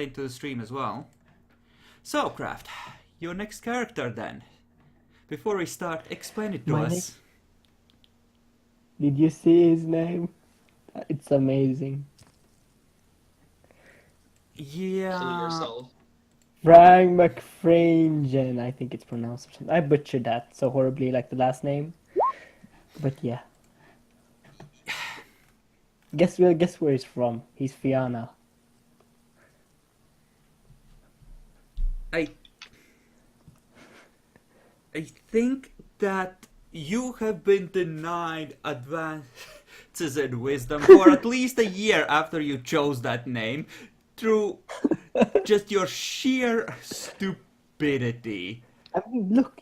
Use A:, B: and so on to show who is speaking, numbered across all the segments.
A: into the stream as well. So, Craft, your next character then. Before we start, explain it to us.
B: Did you see his name? It's amazing.
A: Yeah.
C: Kill yourself.
B: Frank McFrangen, I think it's pronounced. Or something. I butchered that so horribly, like the last name. But yeah. Guess where he's from? He's Fianna.
A: I think that you have been denied advances in wisdom for at least a year after you chose that name through just your sheer stupidity.
B: I mean, look,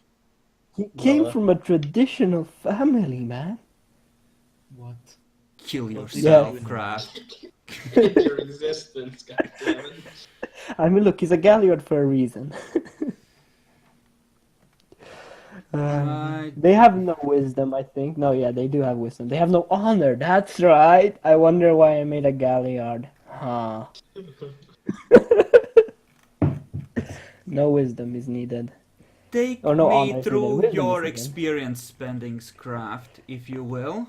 B: he came from a traditional family, man.
D: What?
A: Kill yourself,
B: Yes.
A: Craft.
C: End your existence, goddammit.
B: I mean, look, he's a Galliard for a reason. They have no wisdom, I think. No, yeah, they do have wisdom. They have no honor. That's right. I wonder why I made a Galliard. Huh. No wisdom is needed.
A: Take
B: Or no
A: me
B: honor is
A: through
B: needed. Wisdom
A: your
B: is needed.
A: experience spendings, Craft, if you will.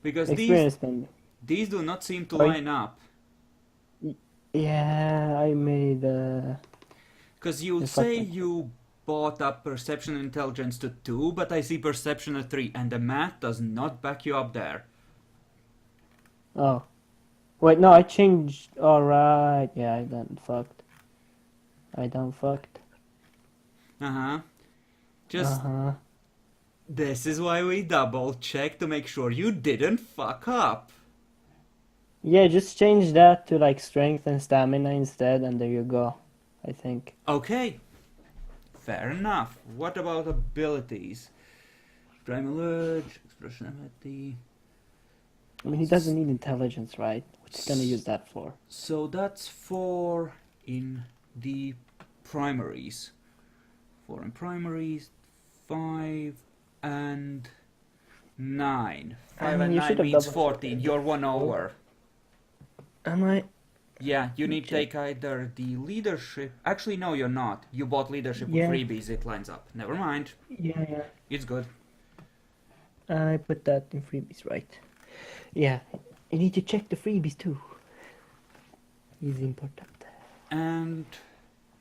A: Because
B: Experience spending.
A: these do not seem to
B: Oh,
A: line up.
B: Yeah, I made.
A: Because you
B: Yes,
A: say
B: okay.
A: you bought up perception and intelligence to 2, but I see perception at 3, and the math does not back you up there.
B: Oh. Wait, no, I changed. Alright. Yeah, I done fucked.
A: Uh-huh. Just, this is why we double check to make sure you didn't fuck up.
B: Yeah, just change that to like strength and stamina instead, and there you go. I think.
A: Okay. Fair enough. What about abilities? Primal Urge, Expression Ability.
B: I mean, he doesn't need intelligence, right? What's he gonna use that for?
A: So that's 4 in the primaries. 4 in primaries, 5 and 9. 5
B: mean,
A: and
B: you
A: 9
B: should have
A: means
B: double
A: 14. You're 1 over.
B: Am I?
A: Yeah, you need to take either the leadership. Actually, no, you're not. You bought leadership with
B: Yeah.
A: freebies. It lines up. Never mind.
B: Yeah.
A: It's good.
B: I put that in freebies, right? Yeah. You need to check the freebies too. Is important.
A: And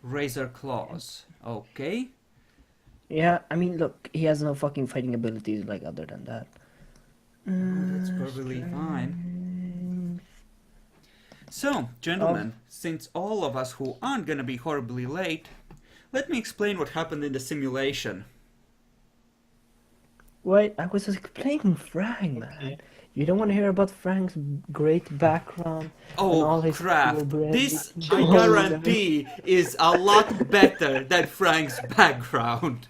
A: Razor Claws. Okay.
B: Yeah, I mean, look, he has no fucking fighting abilities like other than that.
A: That's perfectly fine. So, gentlemen, since all of us who aren't gonna be horribly late, let me explain what happened in the simulation.
B: Wait, I was explaining Frank, man. You don't want to hear about Frank's great background and all
A: Oh,
B: his
A: crap.
B: purebred-
A: This, I guarantee, is a lot better than Frank's background.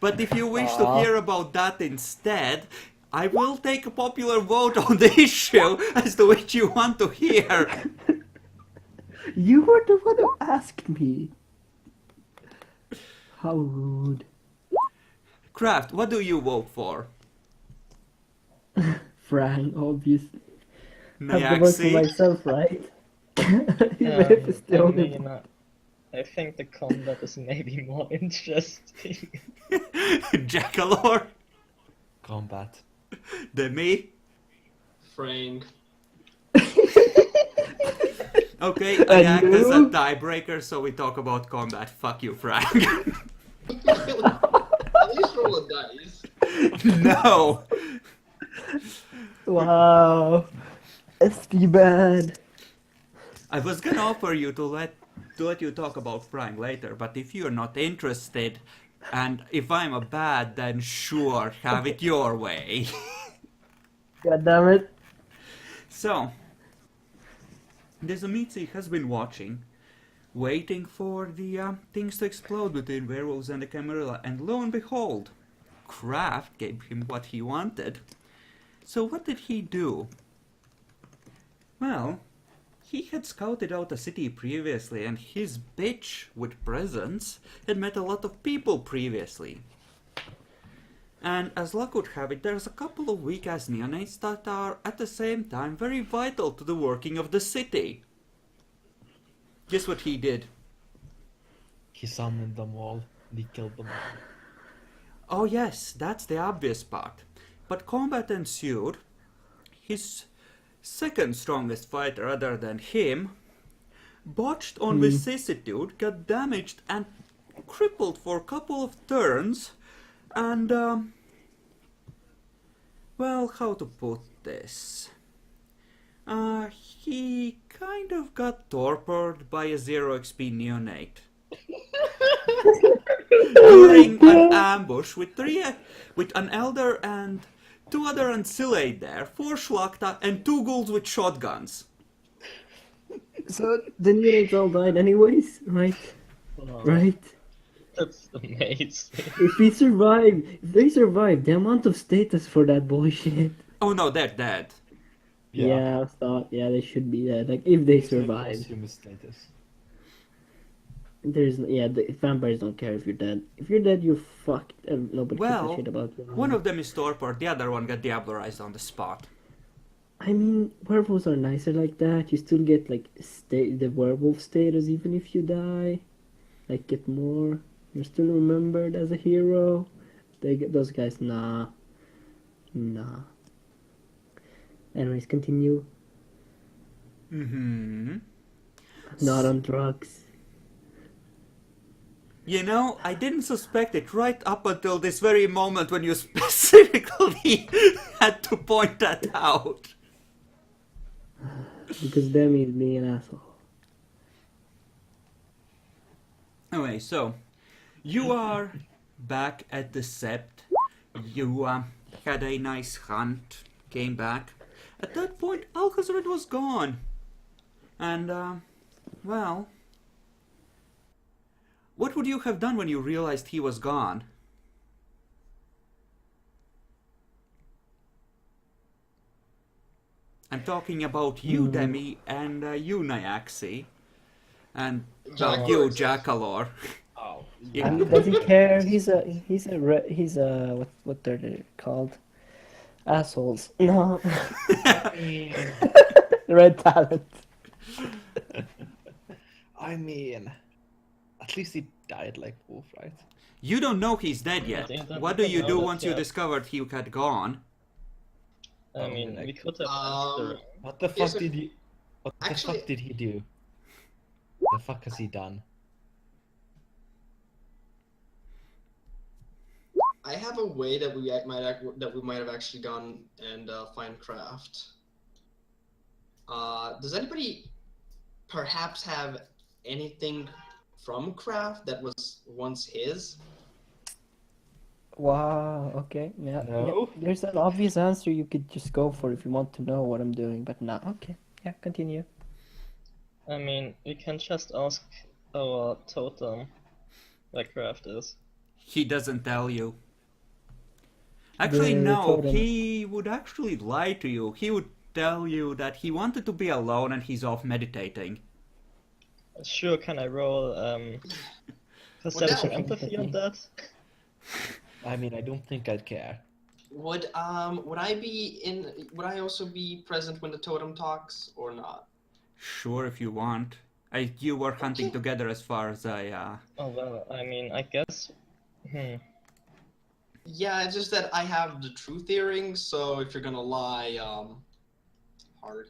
A: But if you wish to hear about that instead, I will take a popular vote on the issue as to which you want to hear.
B: You were the one who asked me. How rude.
A: Craft, what do you vote for?
B: Frank, obviously. I have to vote for
A: Nyaxi?
B: myself, right? Even if it's the
D: I
B: only
D: mean, I think the combat is maybe more interesting.
A: Jackalor?
D: Combat.
A: Demi?
C: Frank.
A: Okay, I act as a
B: you?
A: tiebreaker, so we talk about combat. Fuck you, Frank.
C: At least roll a dice.
A: No!
B: Wow. SP bad.
A: I was gonna offer you to let you talk about Frank later, but if you're not interested, and if I'm a bad, then sure, have it your way.
B: God damn it.
A: So, Dezumitsu has been watching, waiting for the things to explode between werewolves and the Camarilla, and lo and behold, Kraft gave him what he wanted. So what did he do? Well, he had scouted out the city previously, and his bitch with presents had met a lot of people previously. And as luck would have it, there's a couple of weak-ass neonates that are, at the same time, very vital to the working of the city. Guess what he did?
E: He summoned them all, and he killed them all.
A: Oh yes, that's the obvious part. But combat ensued. His second strongest fighter other than him botched on vicissitude, got damaged and crippled for a couple of turns, and well, how to put this? He kind of got torped by a 0 XP neonate. During an ambush with an elder and 2 other ancillate there, 4 Schlachta and 2 ghouls with shotguns.
B: So the neonates all died anyways, right?
D: Oh,
B: Right?
D: That's amazing.
B: If they survive, the amount of status for that bullshit.
A: Oh no, they're dead.
B: Yeah, I thought, yeah, they should be dead. Like, if they survive.
E: Posthumous status.
B: The vampires don't care if you're dead. If you're dead, you're fucked. And nobody gives a
A: Well,
B: shit about you.
A: one of them is torpor, the other one got diablerized on the spot.
B: I mean, werewolves are nicer like that. You still get, like, the werewolf status even if you die. Like, get more. You're still remembered as a hero. Those guys, nah. Anyways, continue.
A: Mm-hmm.
B: Not on drugs.
A: You know, I didn't suspect it right up until this very moment when you specifically had to point that out.
B: Because Demi is being an asshole.
A: Anyway, so, you are back at the Sept. You had a nice hunt, came back. At that point, Alcazred was gone. And, well... what would you have done when you realized he was gone? I'm talking about you, Demi, and you, Nyaxi, and you, Jackalor.
E: Oh.
A: Yeah.
B: Does he care? He's a what are they called? Assholes. No. Red talent.
E: I mean, at least he died like Wolf, right?
A: You don't know he's dead yet. What do you do once you discovered he had gone?
D: I mean, we could have asked her.
E: What the
C: Yes,
E: fuck did he? What the
C: actually-
E: fuck did he do? The fuck has he done?
C: I have a way that we might have actually gone and find craft. Does anybody perhaps have anything from craft that was once his?
B: Wow. Okay. Yeah.
E: No.
B: Yeah. There's an obvious answer you could just go for if you want to know what I'm doing, but no. Okay. Yeah. Continue.
D: I mean, we can just ask our totem where craft is.
A: He doesn't tell you. Actually,
B: The
A: no,
B: totem.
A: he would actually lie to you. He would tell you that he wanted to be alone and he's off meditating.
D: Sure, can I roll perception
C: no.
D: empathy on that?
E: I mean, I don't think I'd care.
C: Would I also be present when the totem talks or not?
A: Sure, if you want. You were hunting together as far as I,
D: Oh well, I mean, I guess.
C: Yeah, it's just that I have the truth earring, so if you're gonna lie, hard.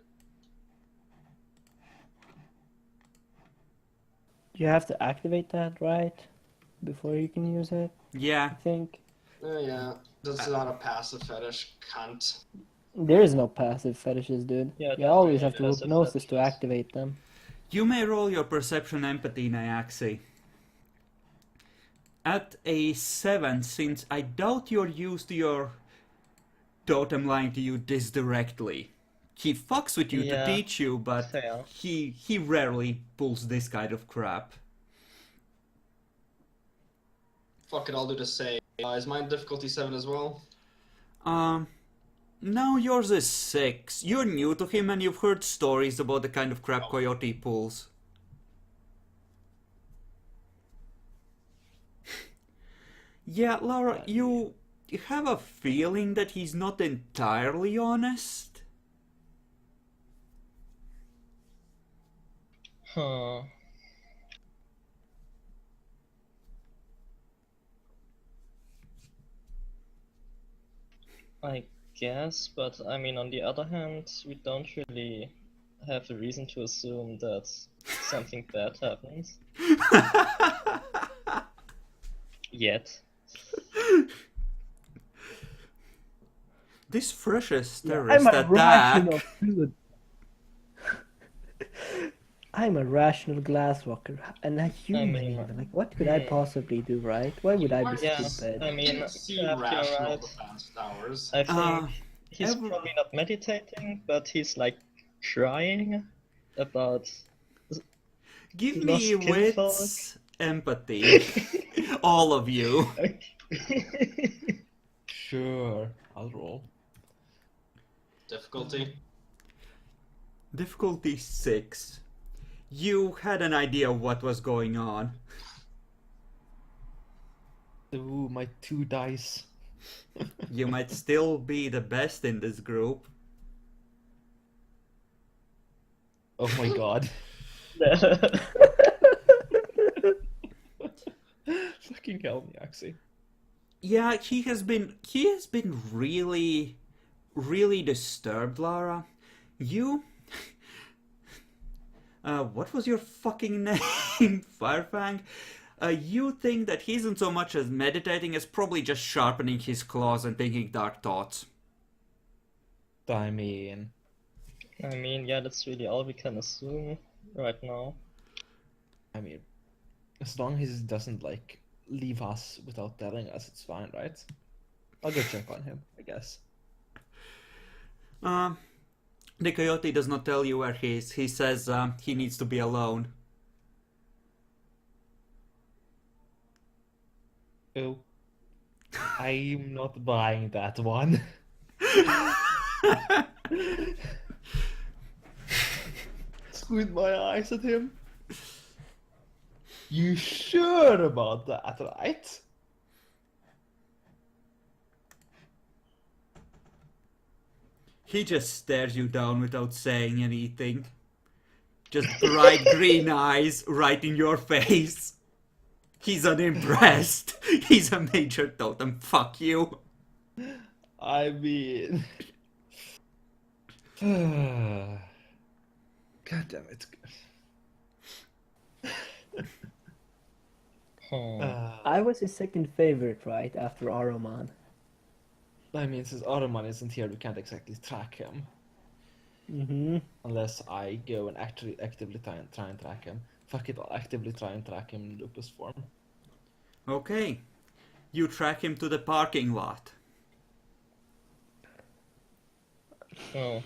B: You have to activate that, right? Before you can use it, I
A: Yeah,
B: think.
C: Yeah, that's not a passive fetish, cunt.
B: There is no passive fetishes, dude.
D: Yeah,
B: You always
D: definitely
B: have to
D: passive
B: hypnosis to
D: fetishes.
B: activate them.
A: you may roll your perception empathy, Nyaxi. At a 7, since I doubt you're used to your totem lying to you this directly. He fucks with you
D: Yeah,
A: to teach you, but
D: fair.
A: he rarely pulls this kind of crap.
C: Fuck it, I'll do the same. Is mine difficulty 7 as well?
A: No, yours is 6. You're new to him and you've heard stories about the kind of crap Coyote pulls. Yeah, Laura, you have a feeling that he's not entirely honest?
D: Huh. I guess, but I mean, on the other hand, we don't really have a reason to assume that something bad happens. Yet.
A: This freshest
B: Yeah,
A: terrorist
B: I'm a rational
A: attack.
B: dude. I'm a rational glasswalker and a human.
D: mean,
B: Even. Like, what could I possibly do, right? Why would I be
D: Yeah,
B: stupid?
D: I mean,
C: Didn't seem
D: Crap, you're
C: rational
D: right.
C: the past hours.
D: I think he's
A: Ever-
D: probably not meditating, but he's like crying about
A: Give
D: lost
A: me
D: kinfolk.
A: wits, empathy, all of you.
E: Sure, I'll roll.
C: Difficulty.
A: Difficulty 6. You had an idea of what was going on.
E: Ooh, my 2 dice.
A: You might still be the best in this group.
E: Oh my god. Fucking hell me, Axie.
A: Yeah, he has been really disturbed, Lara. You what was your fucking name? Firefang? You think that he isn't so much as meditating as probably just sharpening his claws and thinking dark thoughts.
E: I mean,
D: yeah, that's really all we can assume right now.
E: as long as he doesn't like leave us without telling us, it's fine, right? I'll go check on him, I guess.
A: The coyote does not tell you where he is. He says he needs to be alone.
E: Oh, I'm not buying that one. Squint my eyes at him. You sure about that, right?
A: He just stares you down without saying anything. Just bright green eyes right in your face. He's unimpressed. He's a major totem. Fuck you.
E: I mean... God damn it.
B: I was his second favorite, right, after Aroman.
E: I mean, since Ottoman isn't here, we can't exactly track him.
B: Mm-hmm.
E: Unless I go and actually actively try and track him. Fuck it, I'll actively try and track him in Lupus form.
A: Okay. You track him to the parking lot.
D: Oh,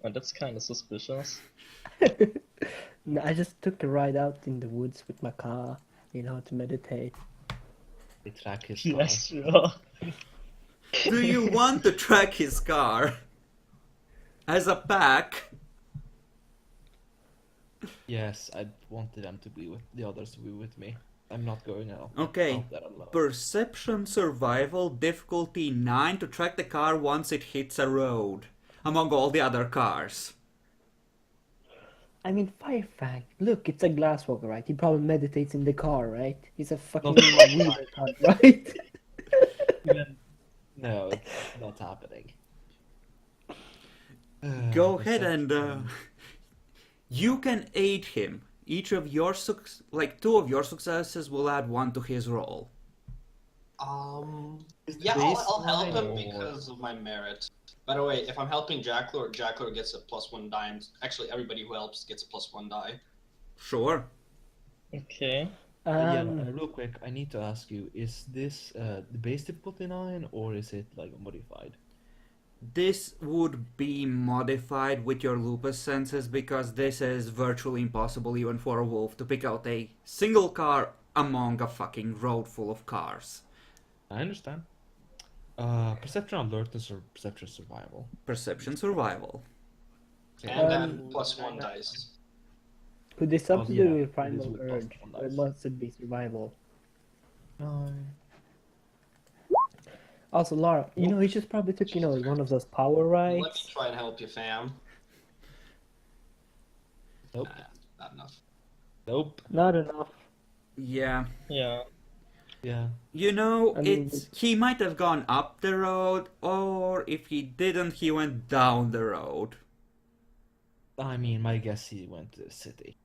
D: well, that's kind of suspicious.
B: No, I just took a ride out in the woods with my car, to meditate.
E: They track his car.
D: Yes, sure.
A: Do you want to track his car? As a pack?
E: Yes, I wanted them to be with the others to be with me. I'm not going out.
A: Okay.
E: Out there alone.
A: Perception survival difficulty 9 to track the car once it hits a road. Among all the other cars.
B: I mean, Firefang, look, it's a glasswalker, right? He probably meditates in the car, right? He's a fucking weird type, right?
E: No, it's not happening.
A: Go ahead and you can aid him. Each of your two of your successes will add 1 to his roll.
C: Yeah, I'll help him because of my merit. By the way, if I'm helping Jacklor gets a +1 die. And actually, everybody who helps gets a +1 die.
A: Sure.
D: Okay.
E: Real quick, I need to ask you: is this the base difficulty 9, or is it like modified?
A: This would be modified with your lupus senses because this is virtually impossible even for a wolf to pick out a single car among a fucking road full of cars.
E: I understand. Perception alertness or perception survival?
A: Perception survival.
C: And then +1 dice.
B: Could this something
E: yeah,
B: to do
E: it
B: with
E: is
B: primal
E: with
B: urge,
E: +1
B: or
E: dice.
B: must it be survival?
E: No.
B: Also, Laura, he just probably took, one of those power
C: Let me
B: rides.
C: try and help you, fam.
E: Nope.
C: Not enough.
E: Nope.
B: Not enough.
A: Yeah.
D: Yeah.
E: Yeah.
A: You know,
B: I mean,
A: he might have gone up the road, or if he didn't, he went down the road.
E: I mean, my guess he went to the city.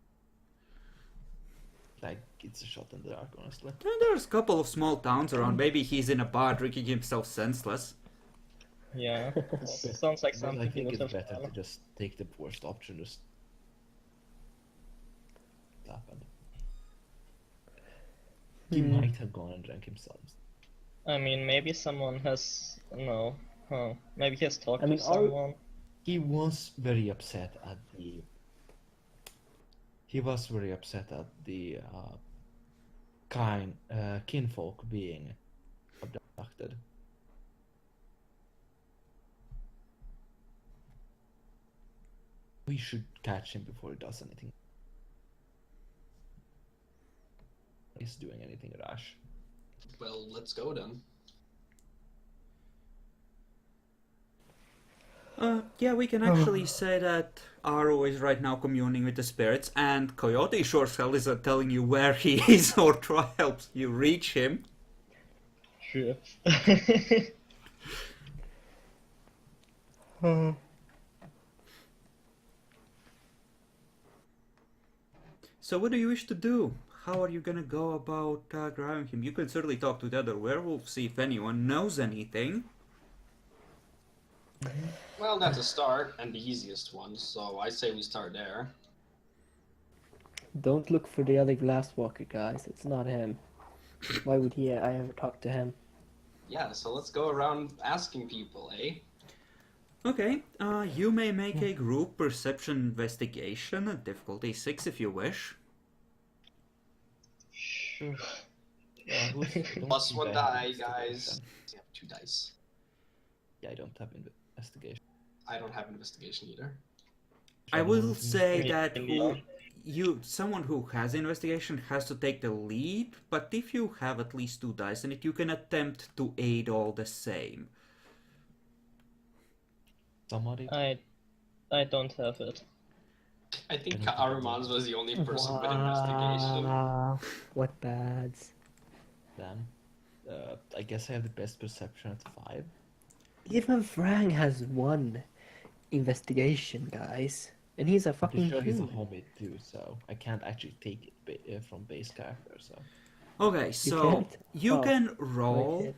E: Like, it's a shot in the dark, honestly.
A: And there's a couple of small towns around. Maybe he's in a bar drinking himself senseless.
D: Yeah, this sounds like
E: But
D: something
E: I
D: he
E: think
D: would
E: it's
D: have
E: better to
D: done.
E: just take the worst option, just happened. He might have gone and drank himself.
D: I mean, maybe someone has no. Huh. Maybe he has talked
B: I mean,
D: to someone.
E: He was very upset at the. He was very upset at the kinfolk being abducted. We should catch him before he does anything. He's doing anything rash.
C: Well, let's go then.
A: Yeah, we can actually say that Aro is right now communing with the spirits, and Coyote sure as hell is telling you where he is or try helps you reach him.
D: Sure.
A: So what do you wish to do? How are you gonna go about grabbing him? You can certainly talk to the other werewolves, see if anyone knows anything.
C: Well, that's a start and the easiest one, so I say we start there.
B: don't look for the other glasswalker, guys. It's not him. Why would I ever talk to him?
C: Yeah, so let's go around asking people, eh?
A: Okay, you may make a group perception investigation at difficulty 6 if you wish.
D: Sure.
E: Yeah, don't
C: Plus
E: think
C: one
E: I have
C: die,
E: investigation.
C: guys. You have 2 dice.
E: Yeah, I don't have investigation.
C: I don't have investigation either.
A: I will say
D: Me
A: that
D: neither.
A: someone who has investigation has to take the lead, but if you have at least 2 dice in it, you can attempt to aid all the same.
E: Somebody?
D: I don't have it.
C: I think
E: I don't think I
C: Armans was the only person with investigation.
B: Wow, what bads.
E: Then, I guess I have the best perception at 5.
B: Even Frank has 1 investigation, guys. And he's a
E: I'm
B: fucking
E: pretty sure he's a
B: human.
E: homie too, so I can't actually take it from base character. So
A: Okay, so
B: can't?
A: you
B: Oh,
A: can roll,
B: Okay.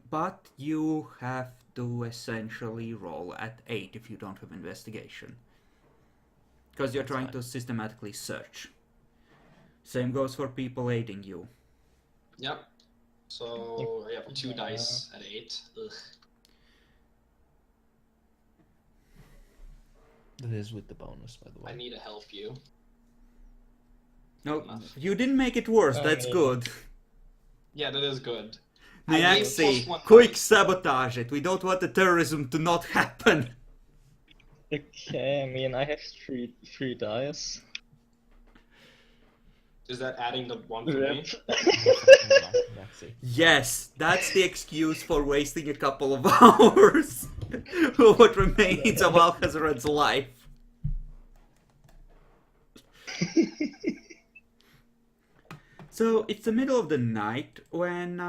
A: but you have to essentially roll at 8 if you don't have investigation. Because you're
E: That's
A: trying
E: fine.
A: to systematically search. Same goes for people aiding you.
C: Yep. So I have 2 dice at 8. Ugh.
E: that is with the bonus, by the
C: I
E: way.
C: need to help you.
A: No,
C: Enough.
A: you didn't make it worse,
D: I
A: that's
D: mean-
A: good.
C: Yeah, that is good. I gave
A: Niaxi,
C: +1
A: quick
C: dice.
A: sabotage it. We don't want the terrorism to not happen.
D: Okay, I mean, I have three dice.
C: Is that adding the 1 for me?
D: Rip.
E: Let's see.
A: Yes, that's the excuse for wasting a couple of hours of what remains of Alcazar's life. So it's the middle of the night when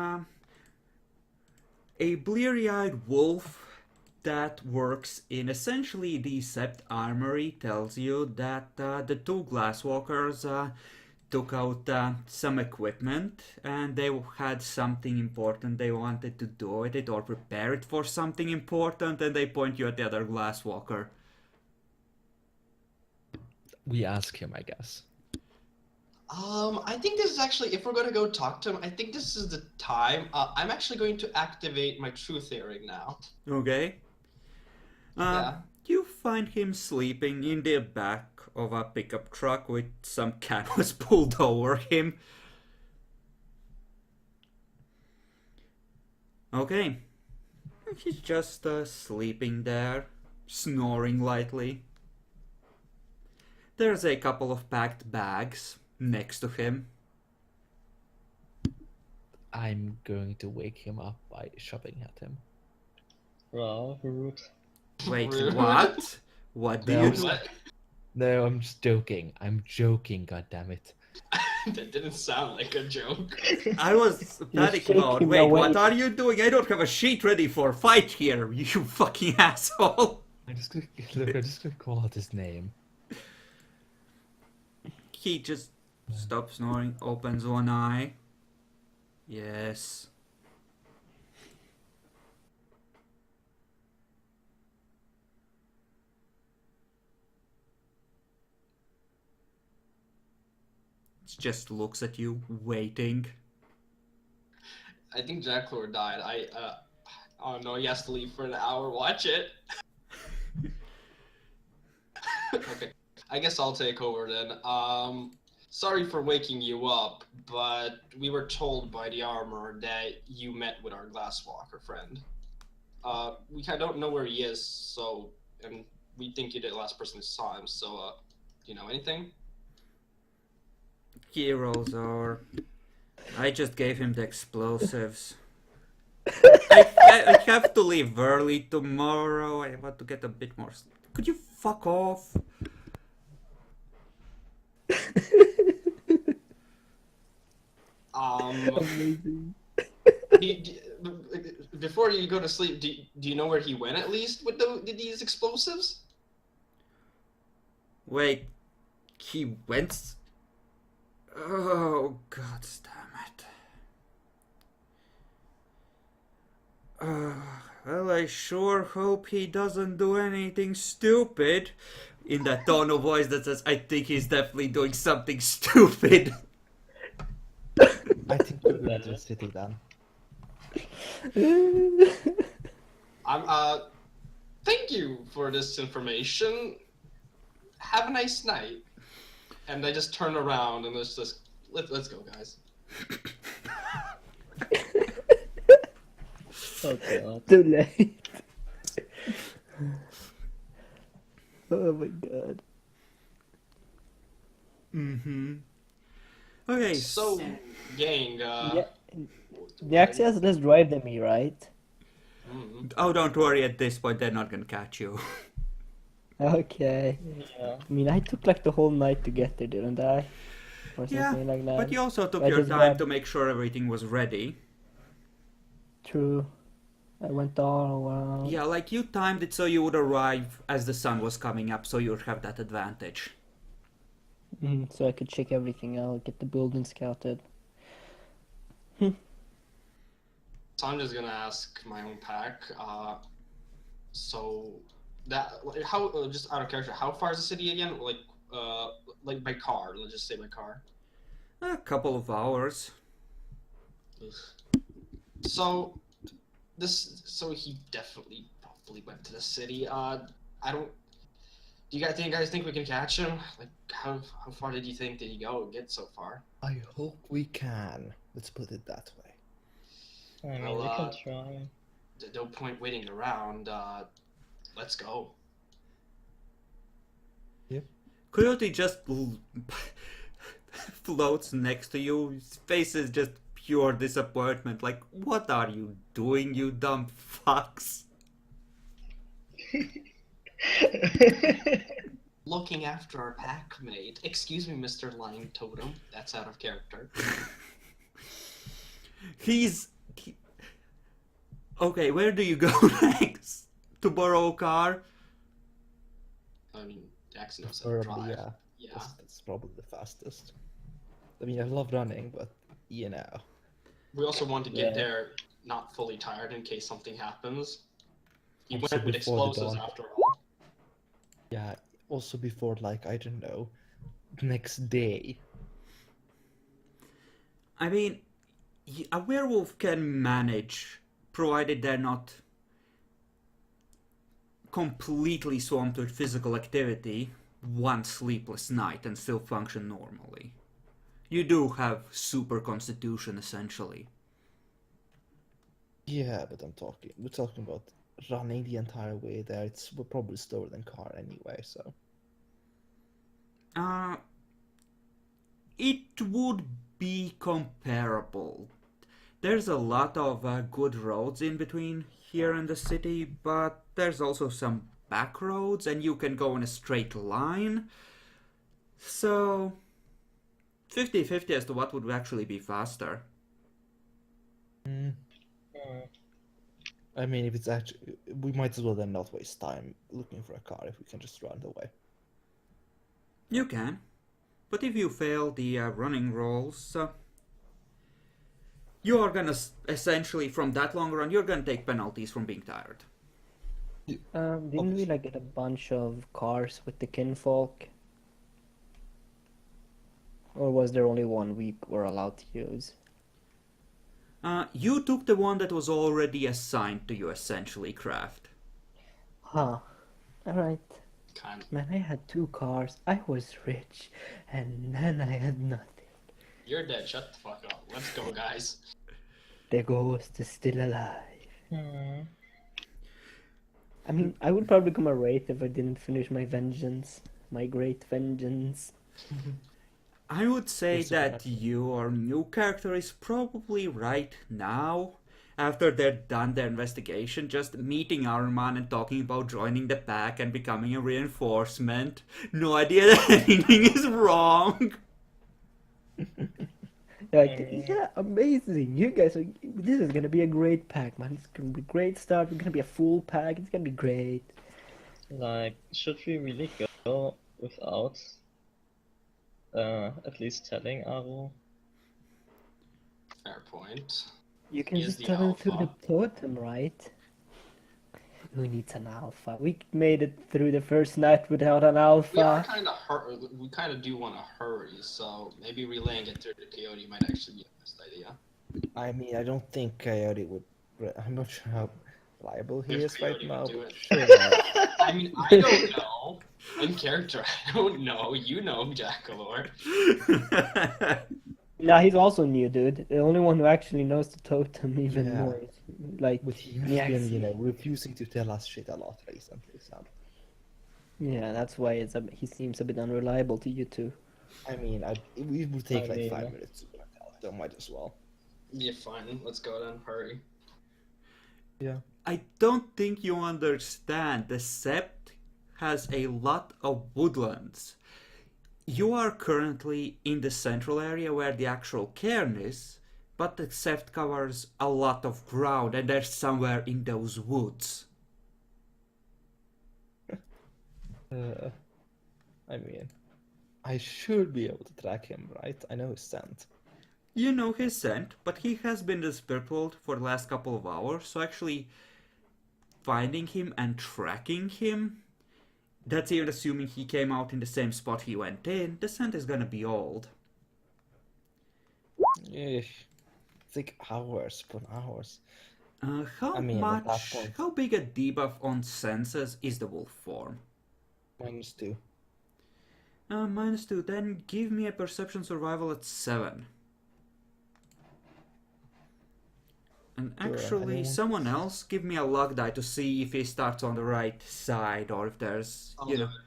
A: a bleary-eyed wolf that works in essentially the Sept Armory tells you that the 2 glasswalkers took out some equipment and they had something important they wanted to do with it or prepare it for something important, and they point you at the other glasswalker.
E: We ask him, I guess.
C: I think this is actually, if we're gonna go talk to him, I think this is the time. I'm actually going to activate my truth hearing now.
A: Okay?
C: Yeah.
A: You find him sleeping in the back of a pickup truck with some canvas pulled over him. Okay. He's just sleeping there, snoring lightly. There's a couple of packed bags next to him.
E: I'm going to wake him up by shoving at him.
D: Wow, rude.
A: Wait,
C: Rude.
A: what? What do
E: No.
A: you do?
C: What?
E: No, I'm just joking. I'm joking, goddammit.
C: That didn't sound like a joke.
A: I was panic
B: shake
A: mode.
B: him
A: Wait,
B: away.
A: what are you doing? I don't have a sheet ready for fight here, you fucking asshole.
E: I'm just gonna call out his name.
A: He just stops snoring, opens one eye. Yes. Just looks at you, waiting.
C: I think Jacklor died. Oh no, he has to leave for an hour. Watch it. Okay, I guess I'll take over then. Sorry for waking you up, but we were told by the armor that you met with our Glasswalker friend. We kind of don't know where he is, so, and we think you're the last person who saw him, so, do you know anything?
A: Heroes are. I just gave him the explosives. I have to leave early tomorrow. I want to get a bit more sleep. Could you fuck off?
B: Amazing.
C: Before you go to sleep, do you know where he went at least with these explosives?
A: Wait, he went. Oh god damn it. Well, I sure hope he doesn't do anything stupid. In that tone of voice that says, I think he's definitely doing something stupid.
E: I think we're going to the city then.
C: Thank you for this information. Have a nice night. And I just turn around and let's go, guys.
D: Oh god.
B: Too late. Oh my god.
A: Mm-hmm. Okay,
C: So, gang,
B: Yeah. The access does drive them here, right?
A: oh, don't worry, at this point they're not gonna catch you.
B: Okay.
D: Yeah.
B: I mean, I took like the whole night to get there, didn't I? Or
A: Yeah,
B: something like that.
A: but you also took
B: I
A: your
B: just
A: time
B: grabbed-
A: to make sure everything was ready.
B: True. I went all around.
A: Yeah, like you timed it so you would arrive as the sun was coming up, so you would have that advantage.
B: So I could check everything out, get the building scouted.
C: So I'm just gonna ask my own pack. So that how just out of character, how far is the city again? Like by car. Let's just say by car.
A: A couple of hours.
C: So so he definitely probably went to the city. I don't. Do you guys think we can catch him? Like how far did he go and get so far?
E: I hope we can. Let's put it that way.
D: I mean,
C: Well,
D: we can try.
C: No point waiting around. Let's go.
A: Coyote just floats next to you. His face is just pure disappointment. Like, what are you doing, you dumb fucks?
C: Looking after our pack mate. Excuse me, Mr. Lion Totem. That's out of character.
A: Okay, where do you go next? To borrow a car?
C: I mean, Jackson knows how to
E: Probably,
C: drive.
E: yeah.
C: Yeah.
E: That's probably the fastest. I mean, I love running, but you know.
C: We also want to get
D: Yeah.
C: there not fully tired in case something happens. He
E: Also
C: went with
E: before the
C: explosives
E: dawn.
C: after all.
E: Yeah, also before, like, I don't know, next day.
A: I mean, a werewolf can manage, provided they're not completely swamped with physical activity, one sleepless night and still function normally. You do have super constitution, essentially.
E: Yeah, but we're talking about running the entire way there. It's probably slower than car anyway, so.
A: It would be comparable. There's a lot of good roads in between here and the city, but there's also some back roads, and you can go in a straight line. So, 50-50 as to what would actually be faster.
E: Mm, I mean, if it's actually, we might as well then not waste time looking for a car if we can just run away.
A: You can. But if you fail the running rolls, you are gonna essentially, from that long run, you're gonna take penalties from being tired.
B: Didn't we like get a bunch of cars with the kinfolk? Or was there only one we were allowed to use?
A: You took the one that was already assigned to you, essentially, Craft.
B: Huh. Alright.
C: Kind of.
B: Man, I had 2 cars. I was rich. And then I had nothing.
C: You're dead. Shut the fuck up. Let's go, guys.
B: The ghost is still alive.
D: Hmm.
B: I mean, I would probably become a wraith if I didn't finish my vengeance. My great vengeance.
A: I would say
E: Yes,
A: that
E: exactly.
A: your new character is probably right now, after they're done their investigation, just meeting Arman and talking about joining the pack and becoming a reinforcement. No idea that anything is wrong.
B: Like, yeah, amazing. You guys are. This is gonna be a great pack, man. It's gonna be a great start. We're gonna be a full pack. It's gonna be great.
D: Like, should we really go without at least telling Aru?
C: Fair point.
B: You can
C: He is
B: just
C: the
B: tell him through the
C: alpha.
B: totem, right? Who needs an alpha? We made it through the first night without an
C: We are
B: alpha.
C: kind of we kind of do want to hurry, so maybe relaying it through the Coyote might actually be the best idea.
E: I mean, I don't think Coyote would. I'm not sure how reliable he
C: If
E: is right
C: Coyote
E: now.
C: would do
E: But
C: it.
E: sure.
C: I mean, I don't know. In character, I don't know. You know, Jackalor.
B: Nah, he's also new, dude. The only one who actually knows the totem even
E: Yeah.
B: more. Like,
E: But he's
B: Yeah,
E: been,
B: see.
E: refusing to tell us shit a lot recently. So,
B: yeah, that's why he seems a bit unreliable to you two.
E: I mean, we would take
D: I
E: like
D: mean-
E: 5 minutes to tell, so might as well.
C: Yeah, fine. Let's go then. Hurry.
E: Yeah.
A: I don't think you understand. The Sept has a lot of woodlands. You are currently in the central area where the actual cairn is, but the Sept covers a lot of ground and they're somewhere in those woods.
E: I mean, I should be able to track him, right? I know his scent.
A: You know his scent, but he has been in the spirit world for the last couple of hours, so actually finding him and tracking him, that's even assuming he came out in the same spot he went in, the scent is gonna be old.
E: Eh, it's like hours upon hours.
A: How
E: I mean, at that
A: much,
E: point-
A: how big a debuff on senses is the wolf form?
E: -2.
A: -2, then give me a perception survival at 7. And actually,
E: anyone?
A: someone else give me a luck die to see if he starts on the right side or if there's,
C: I'll
A: you
C: do
A: know.
C: it.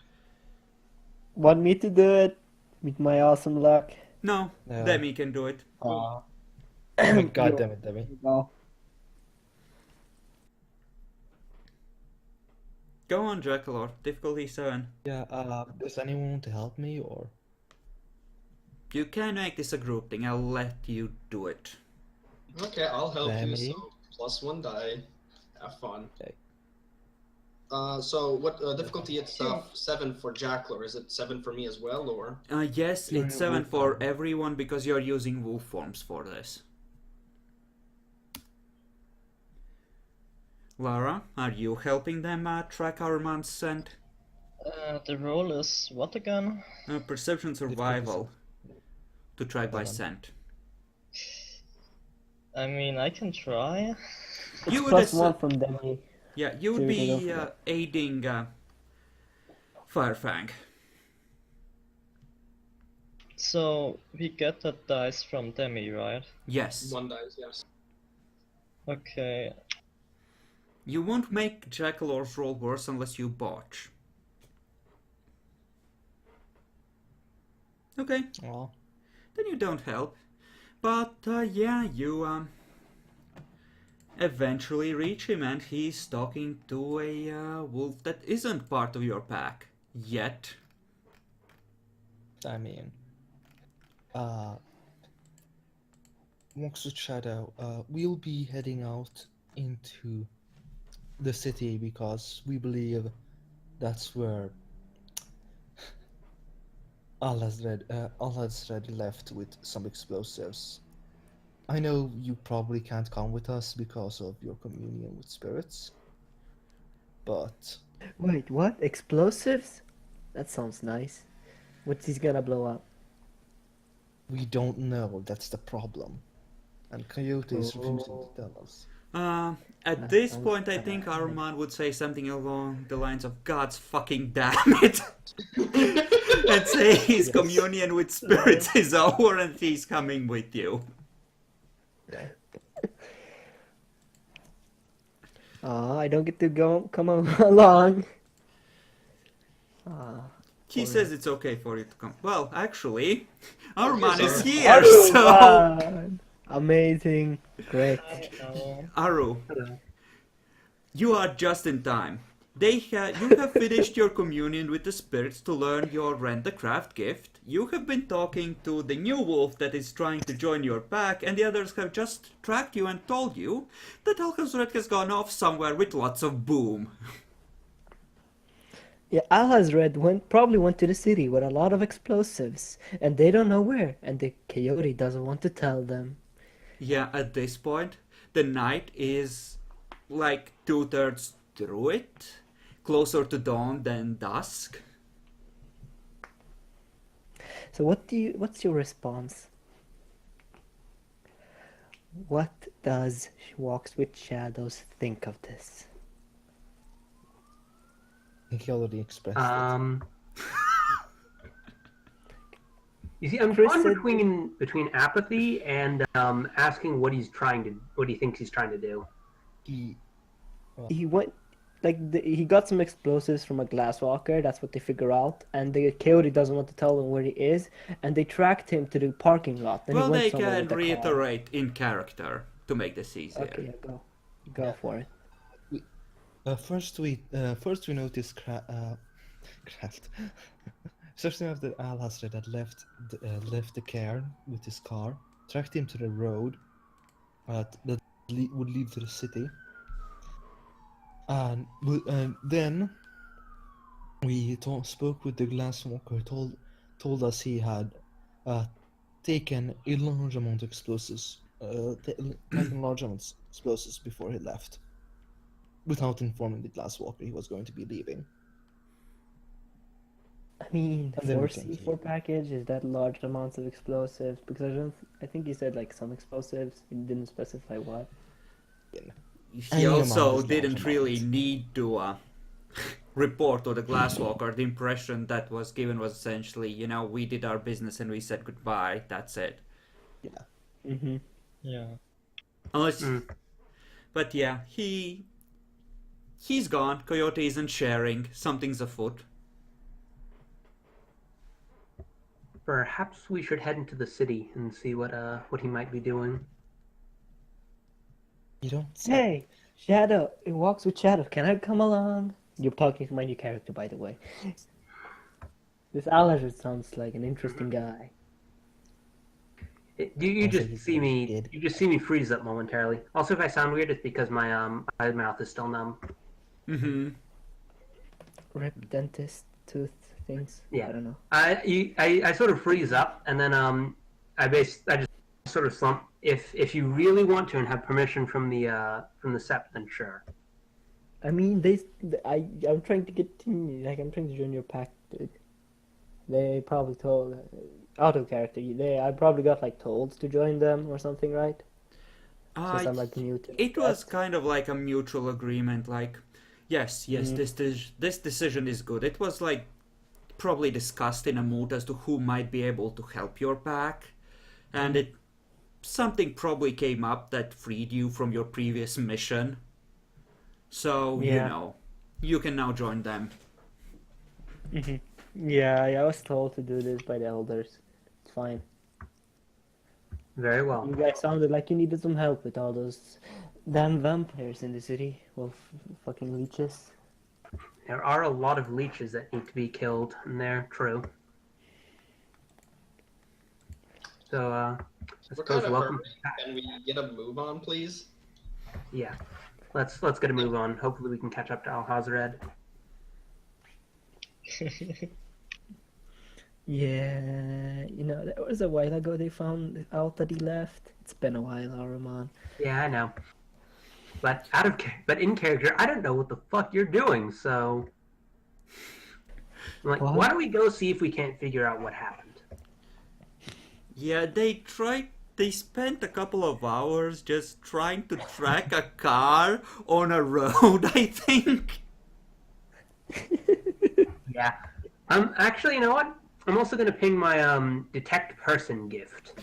B: Want me to do it? With my awesome luck?
A: No,
E: No.
A: Demi can do it.
B: Aw.
E: Oh my god damn it, Demi.
B: Go.
A: Go on, Jackalor. Difficulty 7.
E: Yeah, does anyone want to help me or?
A: You can make this a group thing. I'll let you do it.
C: Okay, I'll help you.
E: Lemmy?
C: So +1 die. Have fun.
E: Okay.
C: So what difficulty? It's 7 for Jackler. Is it 7 for me as well, or?
A: Yes,
E: You're
A: it's
E: in
A: 7
E: wolf
A: for
E: form.
A: everyone because you're using wolf forms for this. Lara, are you helping them track our man's scent?
D: The roll is what again?
A: Perception survival to track by
E: 7.
A: scent.
D: I mean, I can try.
B: It's
A: You would
B: +1 from Demi.
A: Yeah, you would
B: So we can go
A: be
B: for that.
A: aiding Firefang.
D: So we get that dice from Demi, right?
A: Yes.
C: 1 dies, yes.
D: Okay.
A: You won't make Jackalor's roll worse unless you botch. Okay,
E: Aw.
A: then you don't help. But yeah, you eventually reach him and he's talking to a wolf that isn't part of your pack yet.
E: I mean, Walks with Shadow, we'll be heading out into the city because we believe that's where Al-Hazred left with some explosives. I know you probably can't come with us because of your communion with spirits, but
B: Wait, what? Explosives? That sounds nice. What's he gonna blow up?
E: we don't know. That's the problem. And Coyote is refusing to tell us.
A: At
B: That
A: this
B: sounds
A: point, I think
B: bad.
A: Arman would say something along the lines of "God's fucking damn it," and say his
B: Yes.
A: communion with spirits is over and he's coming with you.
B: I don't get to come along.
A: He
B: Or-
A: says it's okay for you to come. Well, actually, Arman
C: Okay,
A: is
C: sorry.
A: here, so
B: Aruman! Amazing. Great.
A: Aru,
F: Hello.
A: you are just in time. You have finished your communion with the spirits to learn your rent the craft gift. You have been talking to the new wolf that is trying to join your pack, and the others have just tracked you and told you that Alcazred has gone off somewhere with lots of boom.
B: Yeah, Al-Hazred probably went to the city with a lot of explosives, and they don't know where, and the coyote doesn't want to tell them.
A: Yeah, at this point, the night is like 2/3 through it, closer to dawn than dusk.
B: So what's your response? What does Walks with Shadows think of this?
E: I think he already expressed it.
F: You see, I'm
B: Chris
F: torn
B: said-
F: between apathy and asking what he thinks he's trying to do.
B: He went he got some explosives from a glasswalker. That's what they figure out, and the coyote doesn't want to tell them where he is, and they tracked him to the parking lot. Then
A: Well,
B: he went
A: they
B: somewhere
A: can
B: with the car.
A: reiterate in character to make this easier.
B: Okay, yeah, go for it.
E: First we noticed Craft. First we noticed that Al-Hazred had left the cairn with his car, tracked him to the road that would lead to the city, and then we spoke with the glasswalker. Told us he had taken a large amount of explosives, taken large amounts of explosives before he left, without informing the glasswalker he was going to be leaving.
B: I mean, the
E: And then we came to
B: 4C4
E: you.
B: package is that large amounts of explosives? Because I think he said like some explosives. He didn't specify what.
A: He
E: Any
A: also
E: amount is
A: didn't
E: large
A: really
E: amount.
A: need to report to the glasswalker. The impression that was given was essentially, we did our business and we said goodbye. That's it.
B: Mm-hmm.
D: Yeah.
A: Unless, but yeah, he's gone. Coyote isn't sharing. Something's afoot.
F: Perhaps we should head into the city and see what he might be doing.
E: You don't say.
B: Hey, Shadow! It Walks with Shadow. Can I come along? You're talking to my new character, by the way. This Al-Hazred sounds like an interesting guy.
F: You
E: Also,
F: just
E: he's
F: see me.
E: dead.
F: You just see me freeze up momentarily. Also, if I sound weird, it's because my mouth is still numb.
A: Mm-hmm.
B: Rip dentist tooth things.
F: Yeah.
B: I don't know.
F: I sort of freeze up, and then I just sort of slump. If you really want to and have permission from the sept, then sure.
B: I mean, I'm trying to I'm trying to join your pack, dude. They probably told auto character. I probably got like told to join them or something, right? Since I'm like new to
A: It was
B: that.
A: kind of like a mutual agreement, like, yes, this decision is good. It was like probably discussed in a mood as to who might be able to help your pack, and something probably came up that freed you from your previous mission. So,
B: Yeah.
A: you can now join them.
B: Yeah, I was told to do this by the elders. It's fine.
F: Very well.
B: You guys sounded like you needed some help with all those damn vampires in the city. Well, fucking leeches.
F: There are a lot of leeches that need to be killed, and they're true. So, I
C: We're
F: suppose
C: kind of
F: welcome.
C: hurry. Can we get a move on, please?
F: Yeah, let's get a move on. Hopefully, we can catch up to Alhazred.
B: Yeah, that was a while ago they found out that he left. It's been a while, Aruman.
F: Yeah, I know. But but in character, I don't know what the fuck you're doing. So, I'm like,
B: What?
F: why don't we go see if we can't figure out what happened?
A: Yeah, they spent a couple of hours just trying to track a car on a road, I think.
F: Yeah. Actually, you know what? I'm also gonna ping my detect person gift.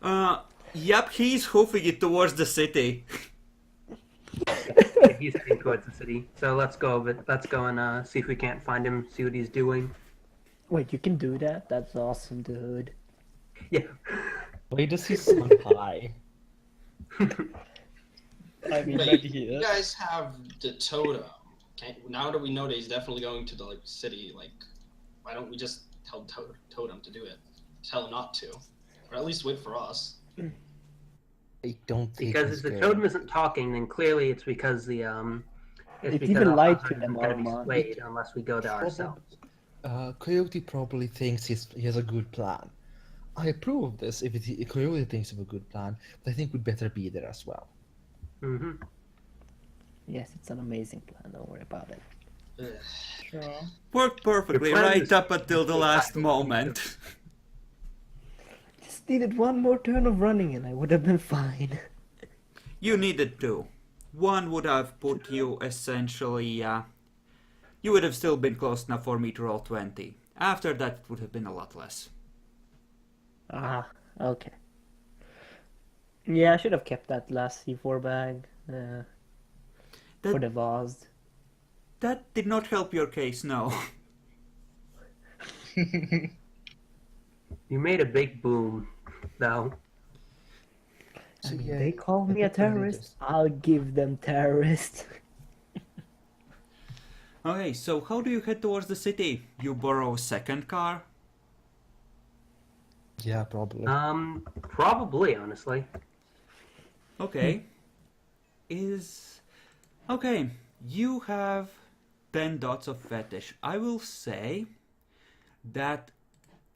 A: Yep, he's hoofing it towards the city.
F: Yeah, he's heading towards the city. So let's go. But let's go and see if we can't find him. See what he's doing.
B: Wait, you can do that? That's awesome, dude.
F: Yeah.
E: Why does he sound high?
D: I mean,
C: Wait,
D: maybe he
C: you
D: is.
C: guys have the totem. Now that we know that he's definitely going to the city, why don't we just tell Totem to do it? Tell him not to, or at least wait for us.
E: I don't think
F: Because
E: he's
F: if the
E: going
F: totem
E: to.
F: isn't talking, then clearly it's because the It's
B: It
F: because
B: even lied to
F: Alhazred
B: them,
F: isn't going to be
B: Armand.
F: swayed unless we go there
E: Probably-
F: ourselves.
E: Coyote probably thinks he has a good plan. I approve of this if Coyote thinks of a good plan, but I think we'd better be there as well.
F: Mm-hmm.
B: Yes, it's an amazing plan. Don't worry about it.
C: Ugh.
D: Sure.
A: Worked perfectly
F: Your plan
A: right
F: is-
A: up until the last moment.
B: Just needed one more turn of running and I would have been fine.
A: You needed two. One would have put you essentially, you would have still been close enough for me to roll 20. After that, it would have been a lot less.
B: Ah, okay. Yeah, I should have kept that last C4 bag for
A: That,
B: the vase.
A: that did not help your case, no.
F: You made a big boom, though.
B: I
E: So,
B: mean,
E: yeah,
B: they call
E: I
B: me a
E: think we'll
B: terrorist.
E: just-
B: I'll give them terrorist.
A: Okay, so how do you head towards the city? You borrow a second car?
E: Yeah, probably.
F: Probably, honestly.
A: Okay. Okay, you have 10 dots of fetish. I will say that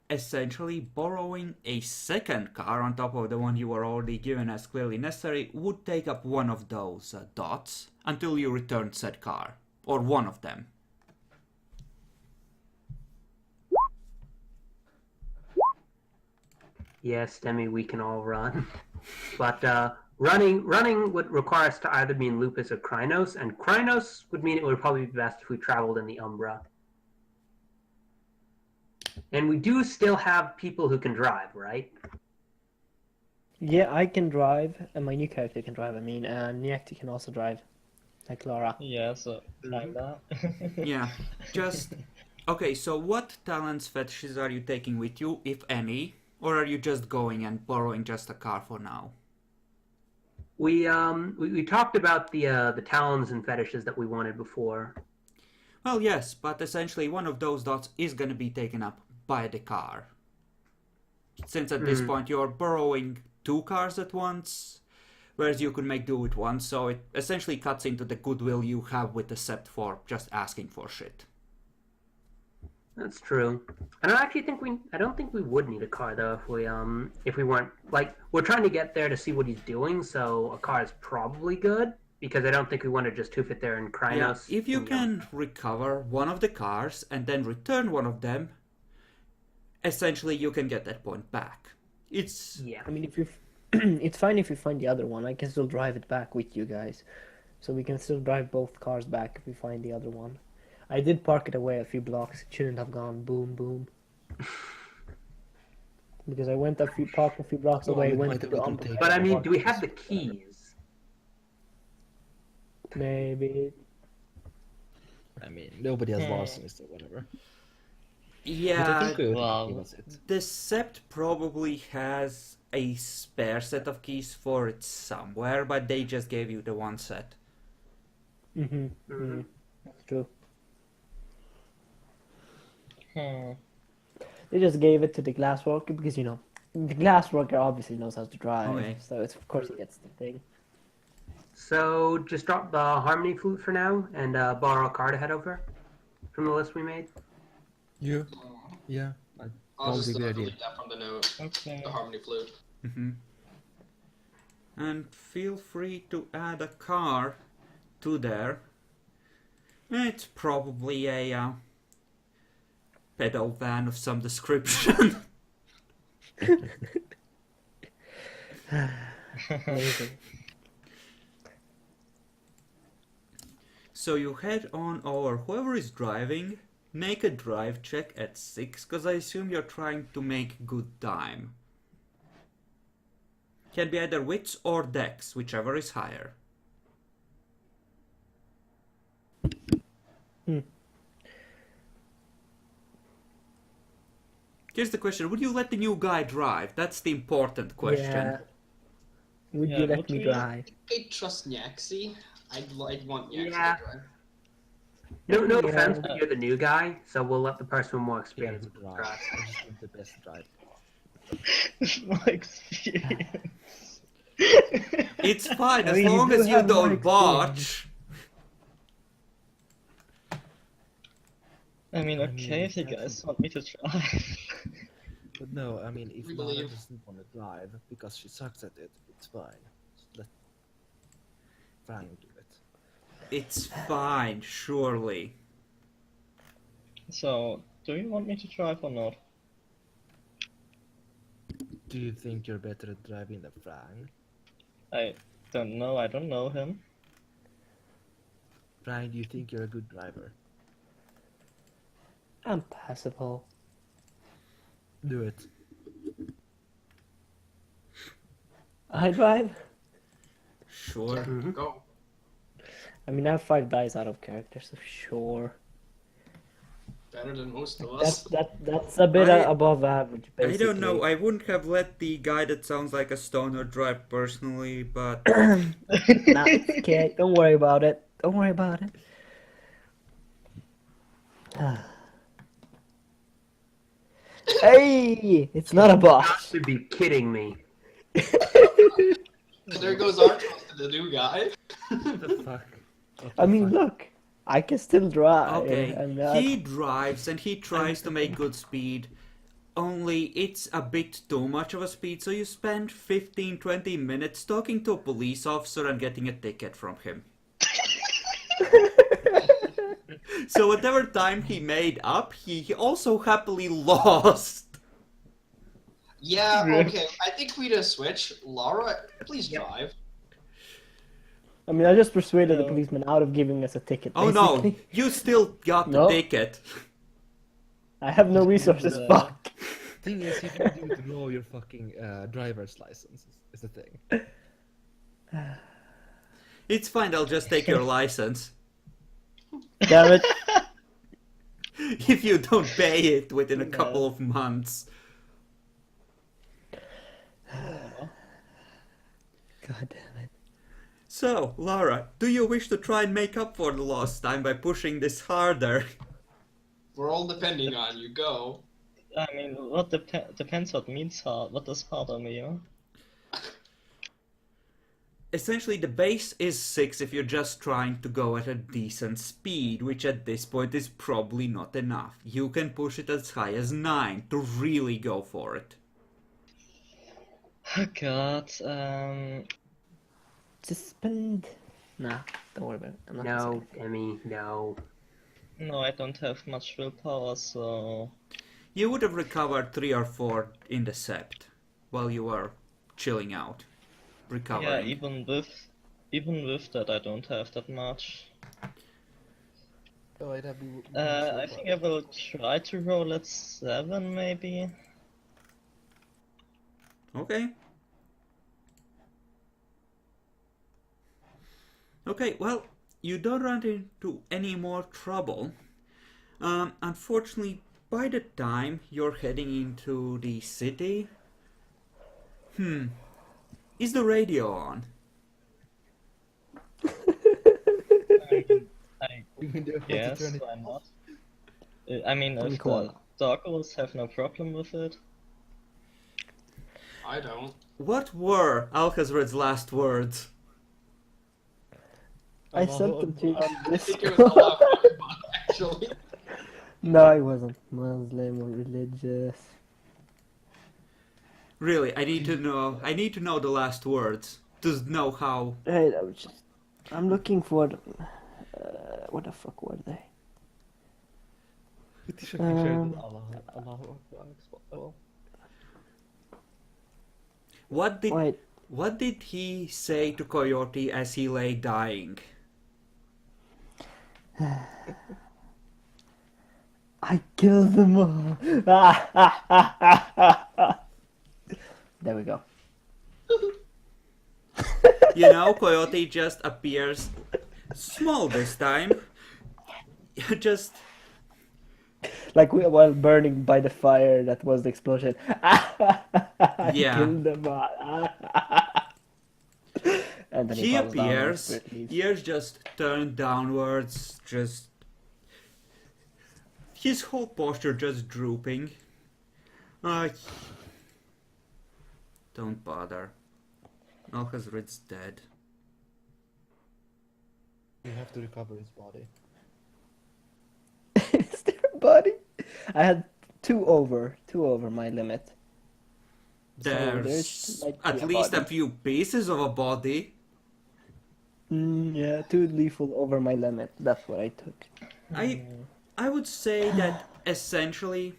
A: essentially borrowing a second car on top of the one you were already given as clearly necessary would take up one of those dots until you return said car. Or one of them.
F: Yes, Demi, we can all run. But running would require us to either be in Lupus or Krynos, and Krynos would mean it would probably be best if we traveled in the Umbra. And we do still have people who can drive, right?
B: Yeah, I can drive, and my new character can drive. I mean, Niakti can also drive, like Laura.
D: Yeah, so kinda.
A: Yeah, just... Okay, so what talents, fetishes are you taking with you, if any? Or are you just going and borrowing just a car for now?
F: We talked about the talons and fetishes that we wanted before.
A: Well, yes, but essentially one of those dots is going to be taken up by the car. Since at this point you're borrowing two cars at once, whereas you could make do with one, so it essentially cuts into the goodwill you have with the Sept for just asking for shit.
F: That's true. I don't think we would need a car though if we weren't we're trying to get there to see what he's doing, so a car is probably good because I don't think we want to just hoof it there in
A: Yeah,
F: Krynos.
A: if you can recover one of the cars and then return one of them, essentially you can get that point back. It's...
F: Yeah.
B: I mean, if you, it's fine if you find the other one. I can still drive it back with you guys, so we can still drive both cars back if we find the other one. I did park it away a few blocks. It shouldn't have gone boom boom. Because I parked a few blocks
E: Well,
B: away,
E: we
B: went
E: might
B: to
E: have
B: the
E: let them
B: Umbra.
E: take
F: But I mean,
E: Park
F: do we have
E: this,
F: the keys?
B: Maybe.
E: I mean, nobody has
D: Hmm.
E: larcenies or whatever. But I
A: Yeah,
E: think Coyote
D: Wow.
E: gave us it.
A: the Sept probably has a spare set of keys for it somewhere, but they just gave you the one set.
B: Mm-hmm. That's true.
D: Hmm.
B: They just gave it to the glasswalker because, The glassworker obviously knows how to drive,
A: Okay.
B: so it's, of course he gets the thing.
F: So just drop the harmony flute for now and borrow a car to head over from the list we made.
E: Yeah. Yeah.
C: I'll just
E: Probably a good idea.
C: delete that from the note.
D: Okay.
C: The harmony flute.
A: And feel free to add a car to there. It's probably a pedal van of some description.
B: Amazing.
A: So you head on over. Whoever is driving, make a drive check at 6, because I assume you're trying to make good time. Can be either wits or dex, whichever is higher. Here's the question, would you let the new guy drive? That's the important question.
B: Yeah. Would
D: Yeah,
B: you let
D: would
B: me
D: we?
B: drive?
C: I trust Nyaxi. I'd want Nyaxi
F: Yeah.
C: to drive.
F: No
B: Yeah.
F: offense, but you're the new guy, so we'll let the person with more
E: Yeah,
F: experience
E: good drive.
F: drive.
E: I just want the best drive.
D: My experience.
A: It's fine,
B: I
A: as
B: mean, you
A: long
B: do
A: as you
B: have more
A: don't botch.
D: I mean,
E: I
D: okay,
E: mean,
D: if you
E: I
D: guys
E: think-
D: want me to try.
E: But no, I mean, if
C: We
E: Lara
C: believe.
E: doesn't want to drive because she sucks at it, it's fine. Just let Frank do it.
A: It's fine, surely.
D: So, do you want me to drive or not?
E: Do you think you're better at driving than Frank?
D: I don't know, I don't know him.
E: Frank, do you think you're a good driver?
B: I'm passable.
E: Do it.
B: I drive?
A: Sure.
F: Mhm.
C: Go.
B: I mean, I have 5 dice out of character, so sure.
C: Better than most of us.
B: That's a bit
A: I-
B: above average,
A: I
B: basically.
A: don't know, I wouldn't have let the guy that sounds like a stoner drive personally, but
B: Nah, it's okay. Don't worry about it. Don't worry about it. Hey! It's not a
F: You
B: bot.
F: should be kidding me.
C: There goes our trust in the new guy.
E: What the fuck? What
B: I
E: the
B: mean,
E: fuck?
B: look. I can still drive.
A: okay.
B: I'm not...
A: He drives and he tries to make good speed. Only it's a bit too much of a speed, so you spend 15-20 minutes talking to a police officer and getting a ticket from him. So whatever time he made up, he also happily lost.
C: Yeah,
D: Yeah.
C: okay. I think we just switch. Laura, please drive.
B: I mean, I just persuaded the
D: No.
B: policeman out of giving us a ticket,
A: Oh no,
B: basically.
A: you still got the
B: No.
A: ticket.
B: I have no resources,
D: Yeah.
B: fuck.
E: Thing is, you can do to know your fucking driver's license. Is the thing.
A: It's fine, I'll just take your license.
B: Damn it.
A: If you don't pay it within a couple of months.
B: God damn it.
A: So, Lara, do you wish to try and make up for the lost time by pushing this harder?
C: We're all depending on you. Go.
D: I mean, depends what means hard. What does harder mean?
A: Essentially, the base is 6 if you're just trying to go at a decent speed, which at this point is probably not enough. You can push it as high as 9 to really go for it.
D: Oh god,
B: Just spend... Nah, don't worry about it. I'm not gonna
F: No,
B: say anything.
F: Emmy, no.
D: no, I don't have much willpower, so...
A: You would have recovered 3 or 4 in the sept while you were chilling out. Recovering.
D: Yeah, even with that, I don't have that much.
E: Oh, I'd have been.
D: I think I will try to roll at 7, maybe.
A: Okay. Okay, well, you don't run into any more trouble. Unfortunately, by the time you're heading into the city... Is the radio on?
D: I
E: You mean they want to
D: guess,
E: turn it
D: why
E: off?
D: not? I mean, if
B: Cool.
D: the doggos have no problem with it.
C: I don't.
A: What were Alcazred's last words?
B: I sent them to you on
C: I think it was Allah Akbar, actually.
B: No, I wasn't Muslim or religious.
A: Really, I need to know. I need to know the last words to know how.
B: Hey, I'm looking for. What the fuck were they?
A: What did
B: Wait,
A: What did he say to Coyote as he lay dying?
B: I killed them all. There we go.
A: You know, Coyote just appears small this time. Just
B: Like while burning by the fire, that was the explosion. I
A: Yeah.
B: killed them all. And then
A: he
B: falls down and
A: appears,
B: spirit leaves.
A: ears just turned downwards, just his whole posture just drooping. Don't bother. Alcazred's dead.
E: We have to recover his body.
B: Is there a body? I had two over my limit.
A: There's
B: might be
A: at
B: a
A: least a
B: body.
A: few pieces of a body.
B: Yeah, two lethal over my limit. That's what I took.
A: I would say that essentially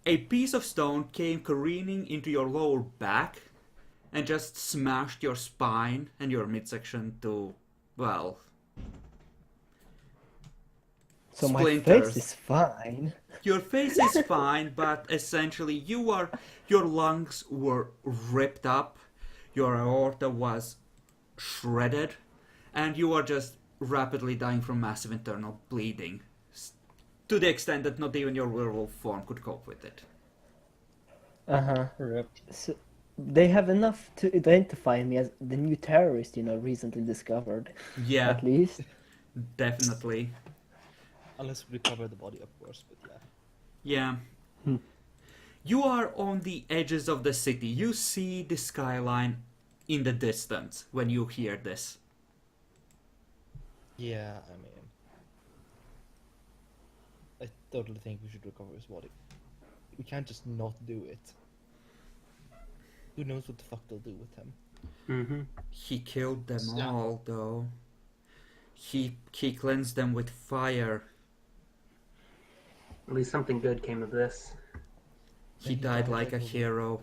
A: a piece of stone came careening into your lower back and just smashed your spine and your midsection to, well,
B: So my
A: splinters.
B: face is fine.
A: Your face is fine, but essentially your lungs were ripped up, your aorta was shredded, and you are just rapidly dying from massive internal bleeding, to the extent that not even your werewolf form could cope with it.
D: Rip.
B: So they have enough to identify me as the new terrorist, recently discovered.
A: Yeah,
B: At least.
A: definitely.
E: Unless we recover the body, of course, but yeah.
A: Yeah. You are on the edges of the city. You see the skyline in the distance when you hear this.
E: Yeah, I mean... I totally think we should recover his body. We can't just not do it. Who knows what the fuck they'll do with him.
F: Mm-hmm.
A: He killed them
C: Yeah.
A: all, though. He cleansed them with fire.
F: At least something good came of this.
A: He died like a hero.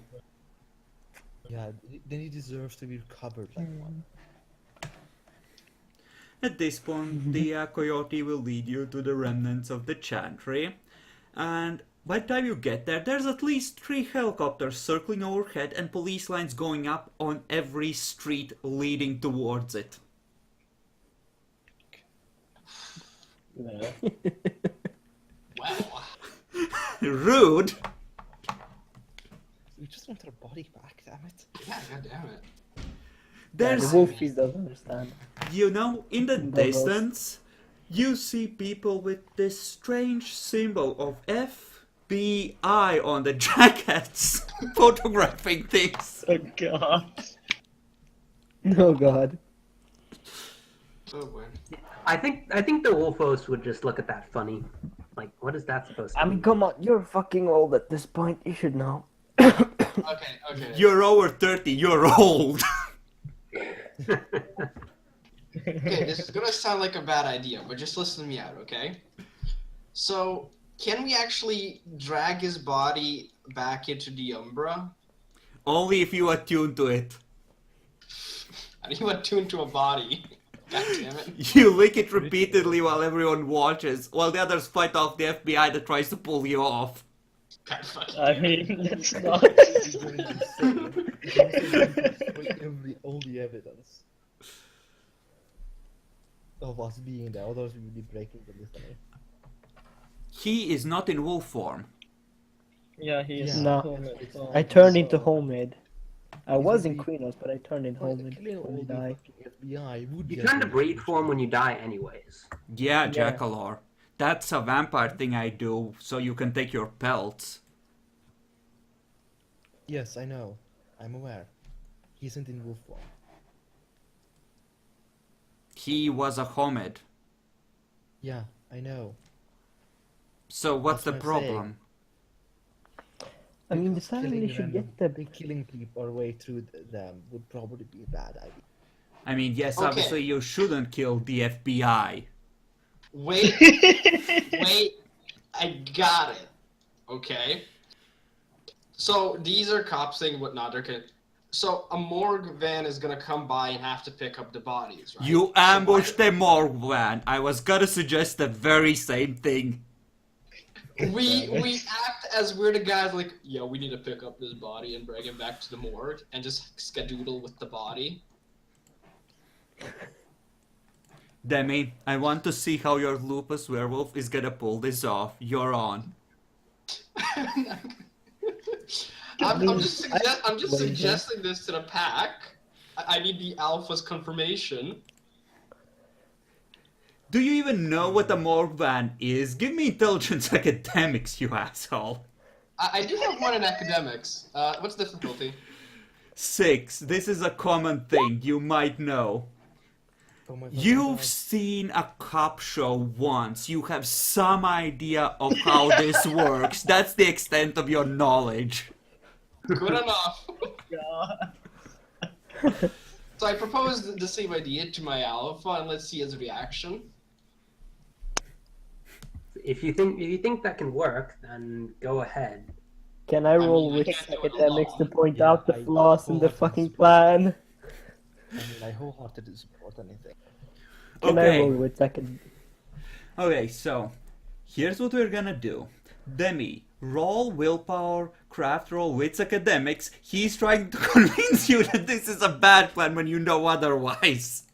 E: Yeah, then he deserves to be recovered like one.
A: At this point, the coyote will lead you to the remnants of the chantry. And by the time you get there, there's at least 3 helicopters circling overhead and police lines going up on every street leading towards it.
D: Yeah.
C: Wow.
A: Rude!
E: We just want our body back, damn it.
C: Yeah, god damn it.
A: There's,
B: The wolfies doesn't understand.
A: in the
B: Doggos.
A: distance, you see people with this strange symbol of FBI on the jackets, photographing things.
D: Oh god.
B: Oh god.
C: Oh boy.
F: I think the Wolfos would just look at that funny. Like, what is that supposed to
B: I
F: mean?
B: mean, come on, you're fucking old at this point. You should know.
C: Okay.
A: You're over 30, you're old.
C: Okay, this is gonna sound like a bad idea, but just listen to me out, okay? So, can we actually drag his body back into the Umbra?
A: Only if you attune to it.
C: How do you attune to a body? God damn it.
A: You lick it repeatedly while everyone watches, while the others fight off the FBI that tries to pull you off.
C: God fucking
D: I
C: damn it.
D: mean, that's not.
E: He's going to say all the evidence of us being there, otherwise we would be breaking the listener.
A: He is not in wolf form.
D: Yeah, he is.
E: Yeah.
B: No.
D: homemade form,
B: I turned into
D: so-
B: homemade. I was in
E: He's
B: Queenos, but I turned into homemade
E: Killing all
B: when
E: the
B: I died.
E: fucking FBI would be
F: You
E: a
F: turn to
E: good
F: breed
E: solution.
F: form when you die, anyways.
A: Yeah,
B: Yeah.
A: Jackalor. That's a vampire thing I do, so you can take your pelts.
E: Yes, I know. I'm aware. He isn't in wolf form.
A: He was a homid.
E: Yeah, I know.
A: So what's
E: That's
A: the
E: what I'm saying.
A: problem?
B: I mean, the
E: Because
B: family
E: killing
B: should
E: random-
B: get the.
E: killing people our way through them would probably be a bad idea.
A: I mean, yes,
C: Okay.
A: obviously you shouldn't kill the FBI.
C: Wait, wait, I got it. Okay. So these are cops saying whatnot. So a morgue van is gonna come by and have to pick up the bodies, right?
A: You
C: So
A: ambushed the morgue van. I was gonna suggest the very same thing.
C: we act as we're the guys like, yeah, we need to pick up this body and bring it back to the morgue and just skedoodle with the body.
A: Demi, I want to see how your lupus werewolf is gonna pull this off. You're on.
C: I'm just suggesting this to the pack. I need the alpha's confirmation.
A: Do you even know what a morgue van is? Give me intelligence academics, you asshole.
C: I do have one in academics. What's the difficulty?
A: 6. This is a common thing you might know.
E: Oh my god.
A: You've seen a cop show once. You have some idea of how this works. That's the extent of your knowledge.
C: Good enough.
D: God.
C: So I proposed the same idea to my alpha, and let's see his reaction.
F: If you think that can work, then go ahead.
B: Can I roll
C: mean, I
B: with
C: can't do it
B: academics to
C: alone.
B: point
E: Yeah,
B: out the
E: I
B: flaws in the
E: wholeheartedly
B: fucking
E: support
B: plan?
E: I mean, I wholeheartedly support anything.
B: Can I
A: Okay.
B: roll with academics?
A: Okay, so here's what we're gonna do. Demi, roll willpower, craft roll wits academics. He's trying to convince you that this is a bad plan when you know otherwise.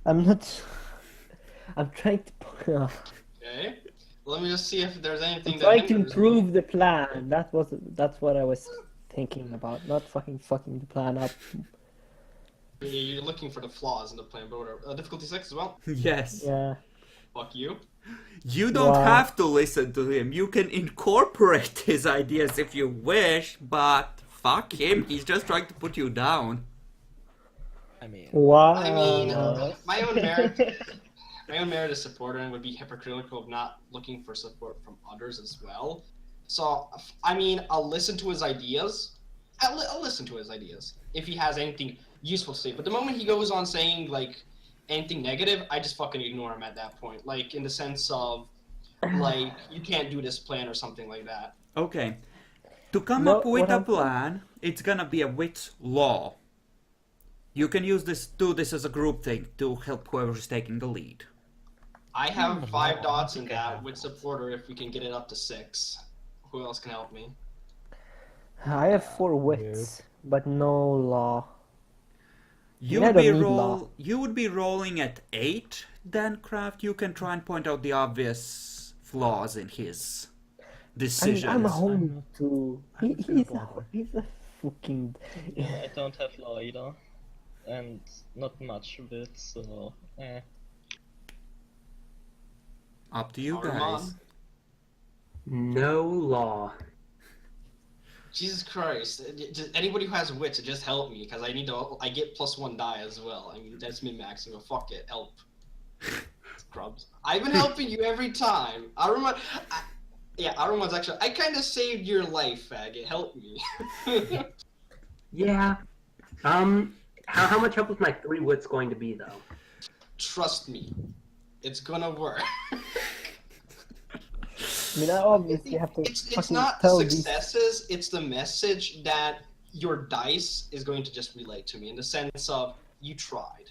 B: I'm not. I'm trying to.
C: Okay. Let me just see if there's anything
B: I'm
C: that
B: trying to
C: hinders
B: improve the plan. That's what I was thinking about. Not fucking the plan up.
C: me. You're looking for the flaws in the plan, but whatever. Difficulty 6 as well.
A: Yes.
B: Yeah.
C: Fuck you.
A: You don't
B: Wow.
A: have to listen to him. You can incorporate his ideas if you wish, but fuck him. He's just trying to put you down.
E: I mean,
B: Wow.
C: I mean, my own merit as supporter and would be hypocritical of not looking for support from others as well. So, I mean, I'll listen to his ideas. I'll listen to his ideas if he has anything useful to say. But the moment he goes on saying like anything negative, I just fucking ignore him at that point. Like in the sense of like you can't do this plan or something like that.
A: Okay. To come
B: No,
A: up with
B: what
A: a
B: I'm-
A: plan, it's gonna be a wits law. You can use this as a group thing to help whoever's taking the lead.
C: I have 5
E: I
C: dots in
E: think I
C: that
E: have
C: with supporter if we can get it up to 6. Who else can help me?
B: I have 4 wits, but no law.
A: You
B: I
A: would
B: don't
A: be
B: need law.
A: you would be rolling at 8, then Craft. You can try and point out the obvious flaws in his
B: I mean,
A: decisions.
B: I'm a home too.
E: I'm not gonna
B: He's a fucking.
D: Yeah, I don't have law either. And not much of it, so
A: Up to you
C: Armand.
A: guys.
F: No law.
C: Jesus Christ! Just anybody who has wits, just help me because I need to. I get +1 die as well. I mean that's min maxing. But fuck it, help. Scrubs. I've been helping you every time. Aruman's actually. I kind of saved your life, faggot. Help me.
F: Yeah. How much help is my 3 wits going to be though?
C: Trust me, it's gonna work.
B: I mean, I obviously have to
C: It's
B: fucking
C: not
B: tell these.
C: successes. It's the message that your dice is going to just relate to me in the sense of you tried.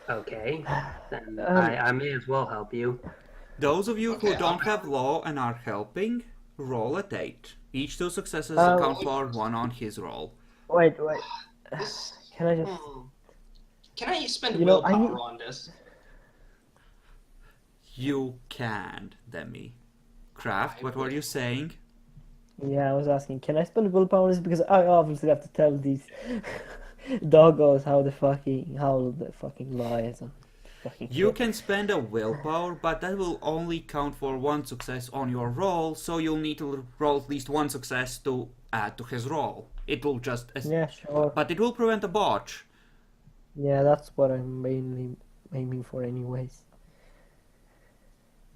F: Okay. Then
B: Um,
F: I may as well help you.
A: Those of you who
C: Okay,
A: don't
C: I'll-
A: have law and are helping, roll at 8. Each 2 successes
B: Um,
A: account for 1 on his roll.
B: Wait.
C: This,
B: Can I just?
C: Can I spend
B: You know, I
C: willpower
B: need-
C: on this?
A: You can, Demi. Craft, what were you saying?
B: Yeah, I was asking. Can I spend willpower on this because I obviously have to tell these doggos how the fucking law is. fucking
A: You
B: shit.
A: can spend a willpower, but that will only count for one success on your roll, so you'll need to roll at least one success to add to his roll. It will just...
B: Yeah, sure.
A: But it will prevent a botch.
B: Yeah, that's what I'm mainly aiming for anyways.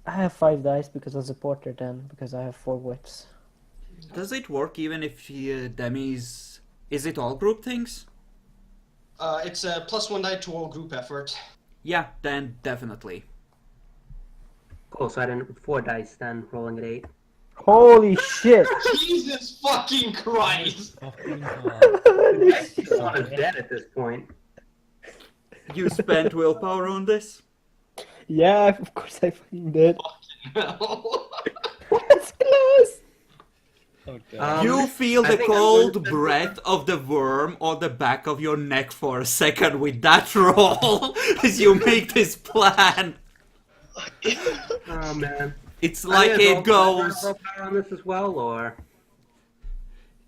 B: I have 5 dice because of the porter then, because I have 4 whips.
A: Does it work even if Demi's... Is it all group things?
C: It's a +1 die to all group effort.
A: Yeah, then definitely.
F: Cool, so I didn't 4 dice then, rolling at 8.
B: Holy shit!
C: Jesus fucking Christ!
E: Fucking hell.
F: One is dead at this point.
A: You spent willpower on this?
B: Yeah, of course I fucking did.
C: No.
B: That's close!
D: Oh god.
A: You feel
F: I
A: the
F: think I'm
A: cold
F: going to-
A: breath of the worm on the back of your neck for a second with that roll as you make this plan.
F: Oh man.
A: It's like it goes.
F: Willpower on this as well, or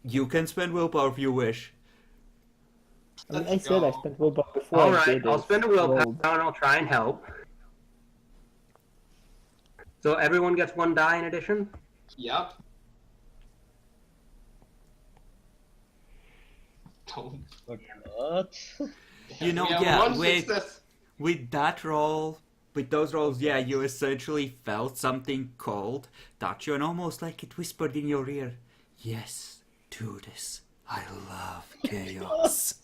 A: You can spend willpower if you wish.
B: I mean, I
C: Let's
B: said I
C: go.
B: spent willpower before
F: all
B: I
F: right,
B: did
F: I'll
B: it.
F: spend a willpower
B: Rolled.
F: and I'll try and help. So everyone gets 1 die in addition.
C: Yep. Oh,
D: Oh god.
A: You know,
C: we have
A: yeah,
C: one
A: with-
C: success.
A: With that roll, with those rolls, yeah, you essentially felt something cold touch you and almost like it whispered in your ear, "Yes, do this. I love chaos."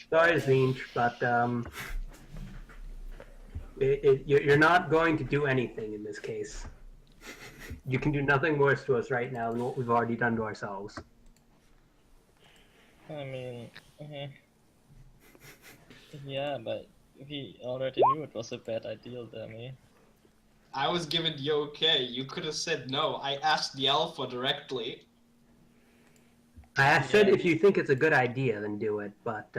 F: Sorry, Zinch, but you're not going to do anything in this case. You can do nothing worse to us right now than what we've already done to ourselves.
D: I mean, yeah, but we already knew it was a bad idea, Demi.
C: I was given the okay. You could have said no. I asked the alpha directly.
F: I said if you think it's a good idea, then do it, but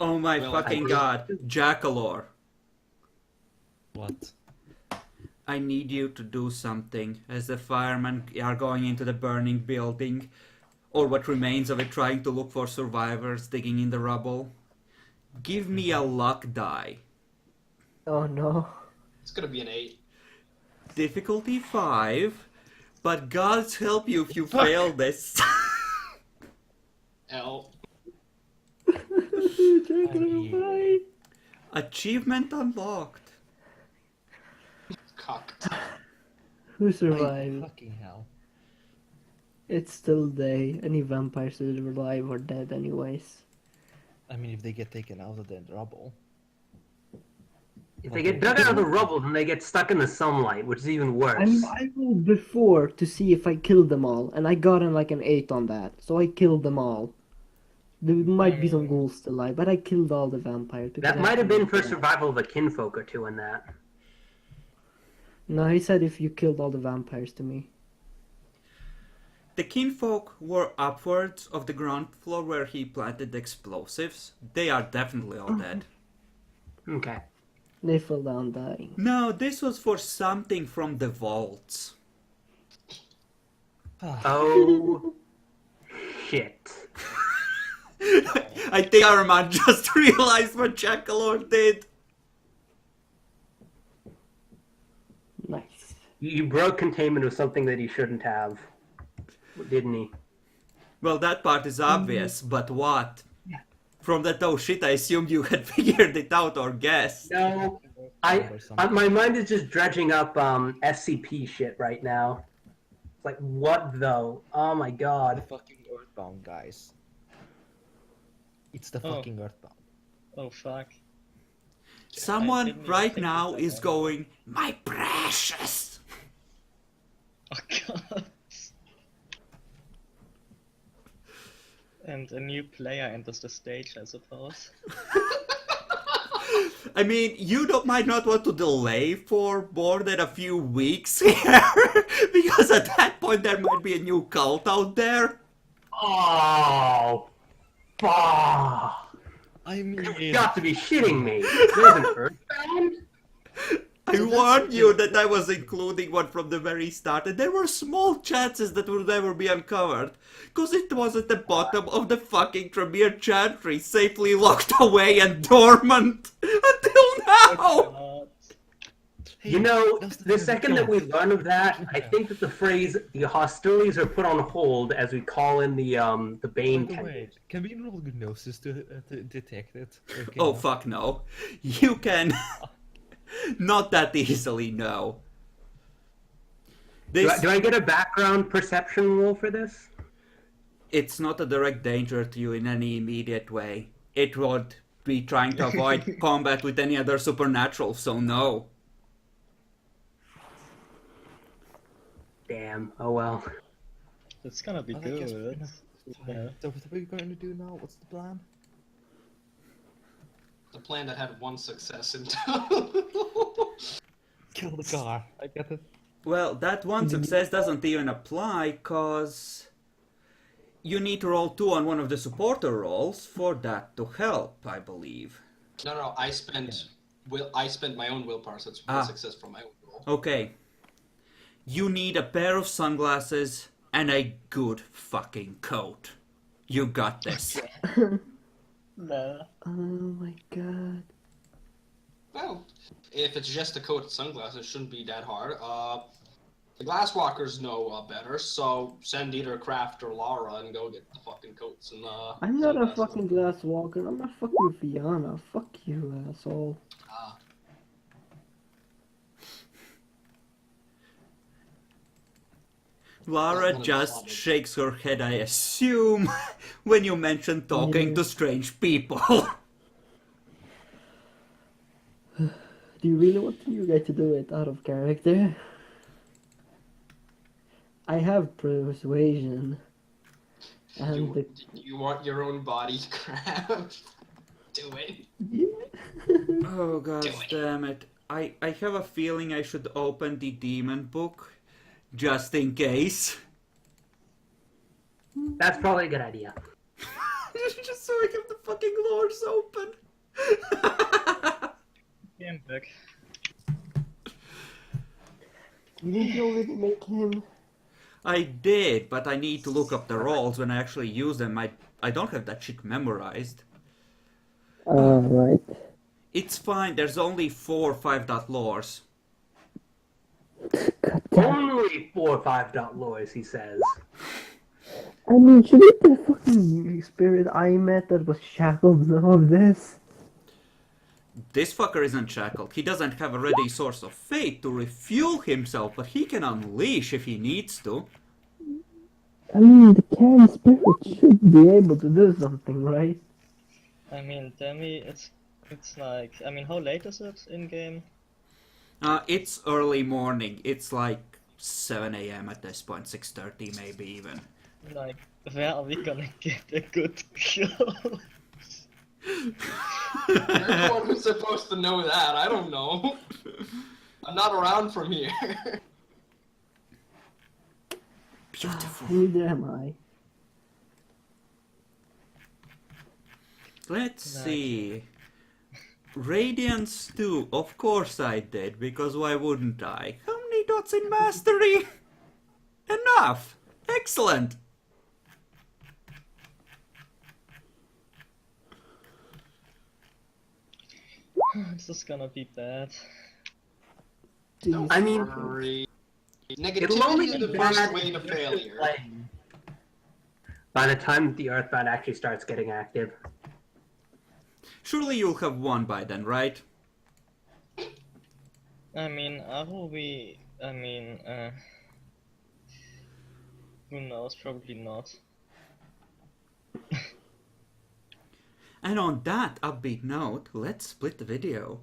A: Oh my
C: Well,
A: fucking
F: I-
A: god, Jackalor.
E: What?
A: I need you to do something as the firemen are going into the burning building, or what remains of it, trying to look for survivors digging in the rubble. Give me a luck die.
B: Oh no.
C: It's gonna be an 8.
A: Difficulty 5, but God's help you if you fail this.
C: L.
A: Achievement unlocked.
C: Cocked.
B: Who
E: Like,
B: survived?
E: fucking hell.
B: It's still day. Any vampires that are alive or dead anyways.
E: I mean, if they get taken out of the rubble.
F: if they get dug out of the rubble, then they get stuck in the sunlight, which is even worse.
B: I mean, I rolled before to see if I killed them all, and I got like an 8 on that, so I killed them all. There might be some ghouls still alive, but I killed all the vampires. because
F: That
B: I
F: might have been for
B: killed them.
F: survival of a kinfolk or two in that.
B: No, he said if you killed all the vampires to me.
A: The kinfolk were upwards of the ground floor where he planted the explosives. They are definitely all dead.
F: Okay.
B: They fell down dying.
A: No, this was for something from the vaults.
F: Oh, shit.
A: I think Armand just realized what Jackalor did.
B: Nice.
F: You broke containment of something that he shouldn't have, didn't he?
A: Well, that part is obvious, but what? From that oh shit, I assumed you had figured it out or guessed.
F: No,
E: Or something.
F: my mind is just dredging up SCP shit right now. It's like, what though? Oh my
E: The
F: god.
E: fucking Earthbound, guys. It's the
D: Oh.
E: fucking Earthbound.
D: Oh fuck. I
A: Someone
D: didn't even
A: right
D: think
A: now
D: of that
A: is
D: one.
A: going, "My precious!"
D: Oh god. And a new player enters the stage, I suppose.
A: I mean, you might not want to delay for more than a few weeks here, because at that point there might be a new cult out there.
F: Oh, fuck.
E: I mean,
F: You got to be shitting me. There's an Earthbound?
A: I
E: So that's
A: warned
E: okay.
A: you that I was including one from the very start, and there were small chances that would never be uncovered. Because it was at the bottom of the fucking Tremere Chantry, safely locked away and dormant until now!
D: God.
E: Hey,
F: You know,
E: that's the
F: the
E: thing with
F: second that we
E: guns.
F: learn of that, I think that the phrase "the hostilities are put on hold" as we call in the
E: By
F: Bane
E: the way,
F: tenders.
E: can we roll gnosis to detect it? Okay,
A: Oh
E: no.
A: fuck no. You can not that easily, no.
F: Do
A: This
F: I get a background perception roll for this?
A: it's not a direct danger to you in any immediate way. It would be trying to avoid combat with any other supernatural, so no.
F: Damn. Oh well.
D: It's gonna be
E: Well, I guess we're
D: good.
E: gonna
D: Yeah.
E: try. So what are we going to do now? What's the plan?
C: The plan that had one success in
E: Kill the car. I get it.
A: Well, that one success doesn't even apply, cause you need to roll 2 on one of the supporter rolls for that to help, I believe.
C: No, I spent my own willpower, so it's one
A: Ah.
C: success from my own roll.
A: Okay. You need a pair of sunglasses and a good fucking coat. You got this.
D: Nah.
B: Oh my god.
C: Well, if it's just a coat and sunglasses, it shouldn't be that hard. The glasswalkers know better, so send either Kraft or Laura and go get the fucking coats and
B: I'm not a
C: sunglasses.
B: fucking glass walker. I'm a fucking Fiona. Fuck you, asshole.
C: Ah.
A: Lara
C: That's
A: just
C: solid.
A: shakes her head, I assume, when you mention talking
B: Yeah.
A: to strange people.
B: Do you really want you guys to do it out of character? I have persuasion. And the...
C: You want your own body, Kraft? Do it.
A: Oh god
C: Do it.
A: damn it. I have a feeling I should open the demon book. Just in case.
F: That's probably a good idea.
A: Just so I have the fucking lores open.
D: Game back.
B: You didn't already make him?
A: I did, but I need to look up the rolls when I actually use them. I don't have that shit memorized.
B: Right.
A: It's fine, there's only 4 5-dot lores.
F: Only 4 or 5 dot lores, he says.
B: I mean, shouldn't the fucking spirit I met that was shackled know of this?
A: This fucker isn't shackled. He doesn't have a ready source of fate to refuel himself, but he can unleash if he needs to.
B: I mean, the carried spirit should be able to do something, right?
D: I mean, Demi, it's like, I mean, how late is it in game?
A: It's early morning. It's like 7 a.m. at this point, 6:30 maybe even.
D: Like, where are we gonna get a good kill?
C: You're the one who's supposed to know that. I don't know. I'm not around from here.
A: Beautiful.
B: Neither am I.
A: Let's
D: Nice.
A: see. Radiance 2, of course I did, because why wouldn't I? How many dots in mastery? Enough! Excellent!
D: This is gonna be bad.
B: Jesus.
F: I mean,
C: Worry.
F: it'll only
C: Negativity is
F: be
C: the first
F: bad
C: way to
F: if you're
C: failure.
F: playing. By the time the Earthbound actually starts getting active.
A: Surely you'll have won by then, right?
D: I mean, who knows? Probably not.
A: And on that upbeat note, let's split the video.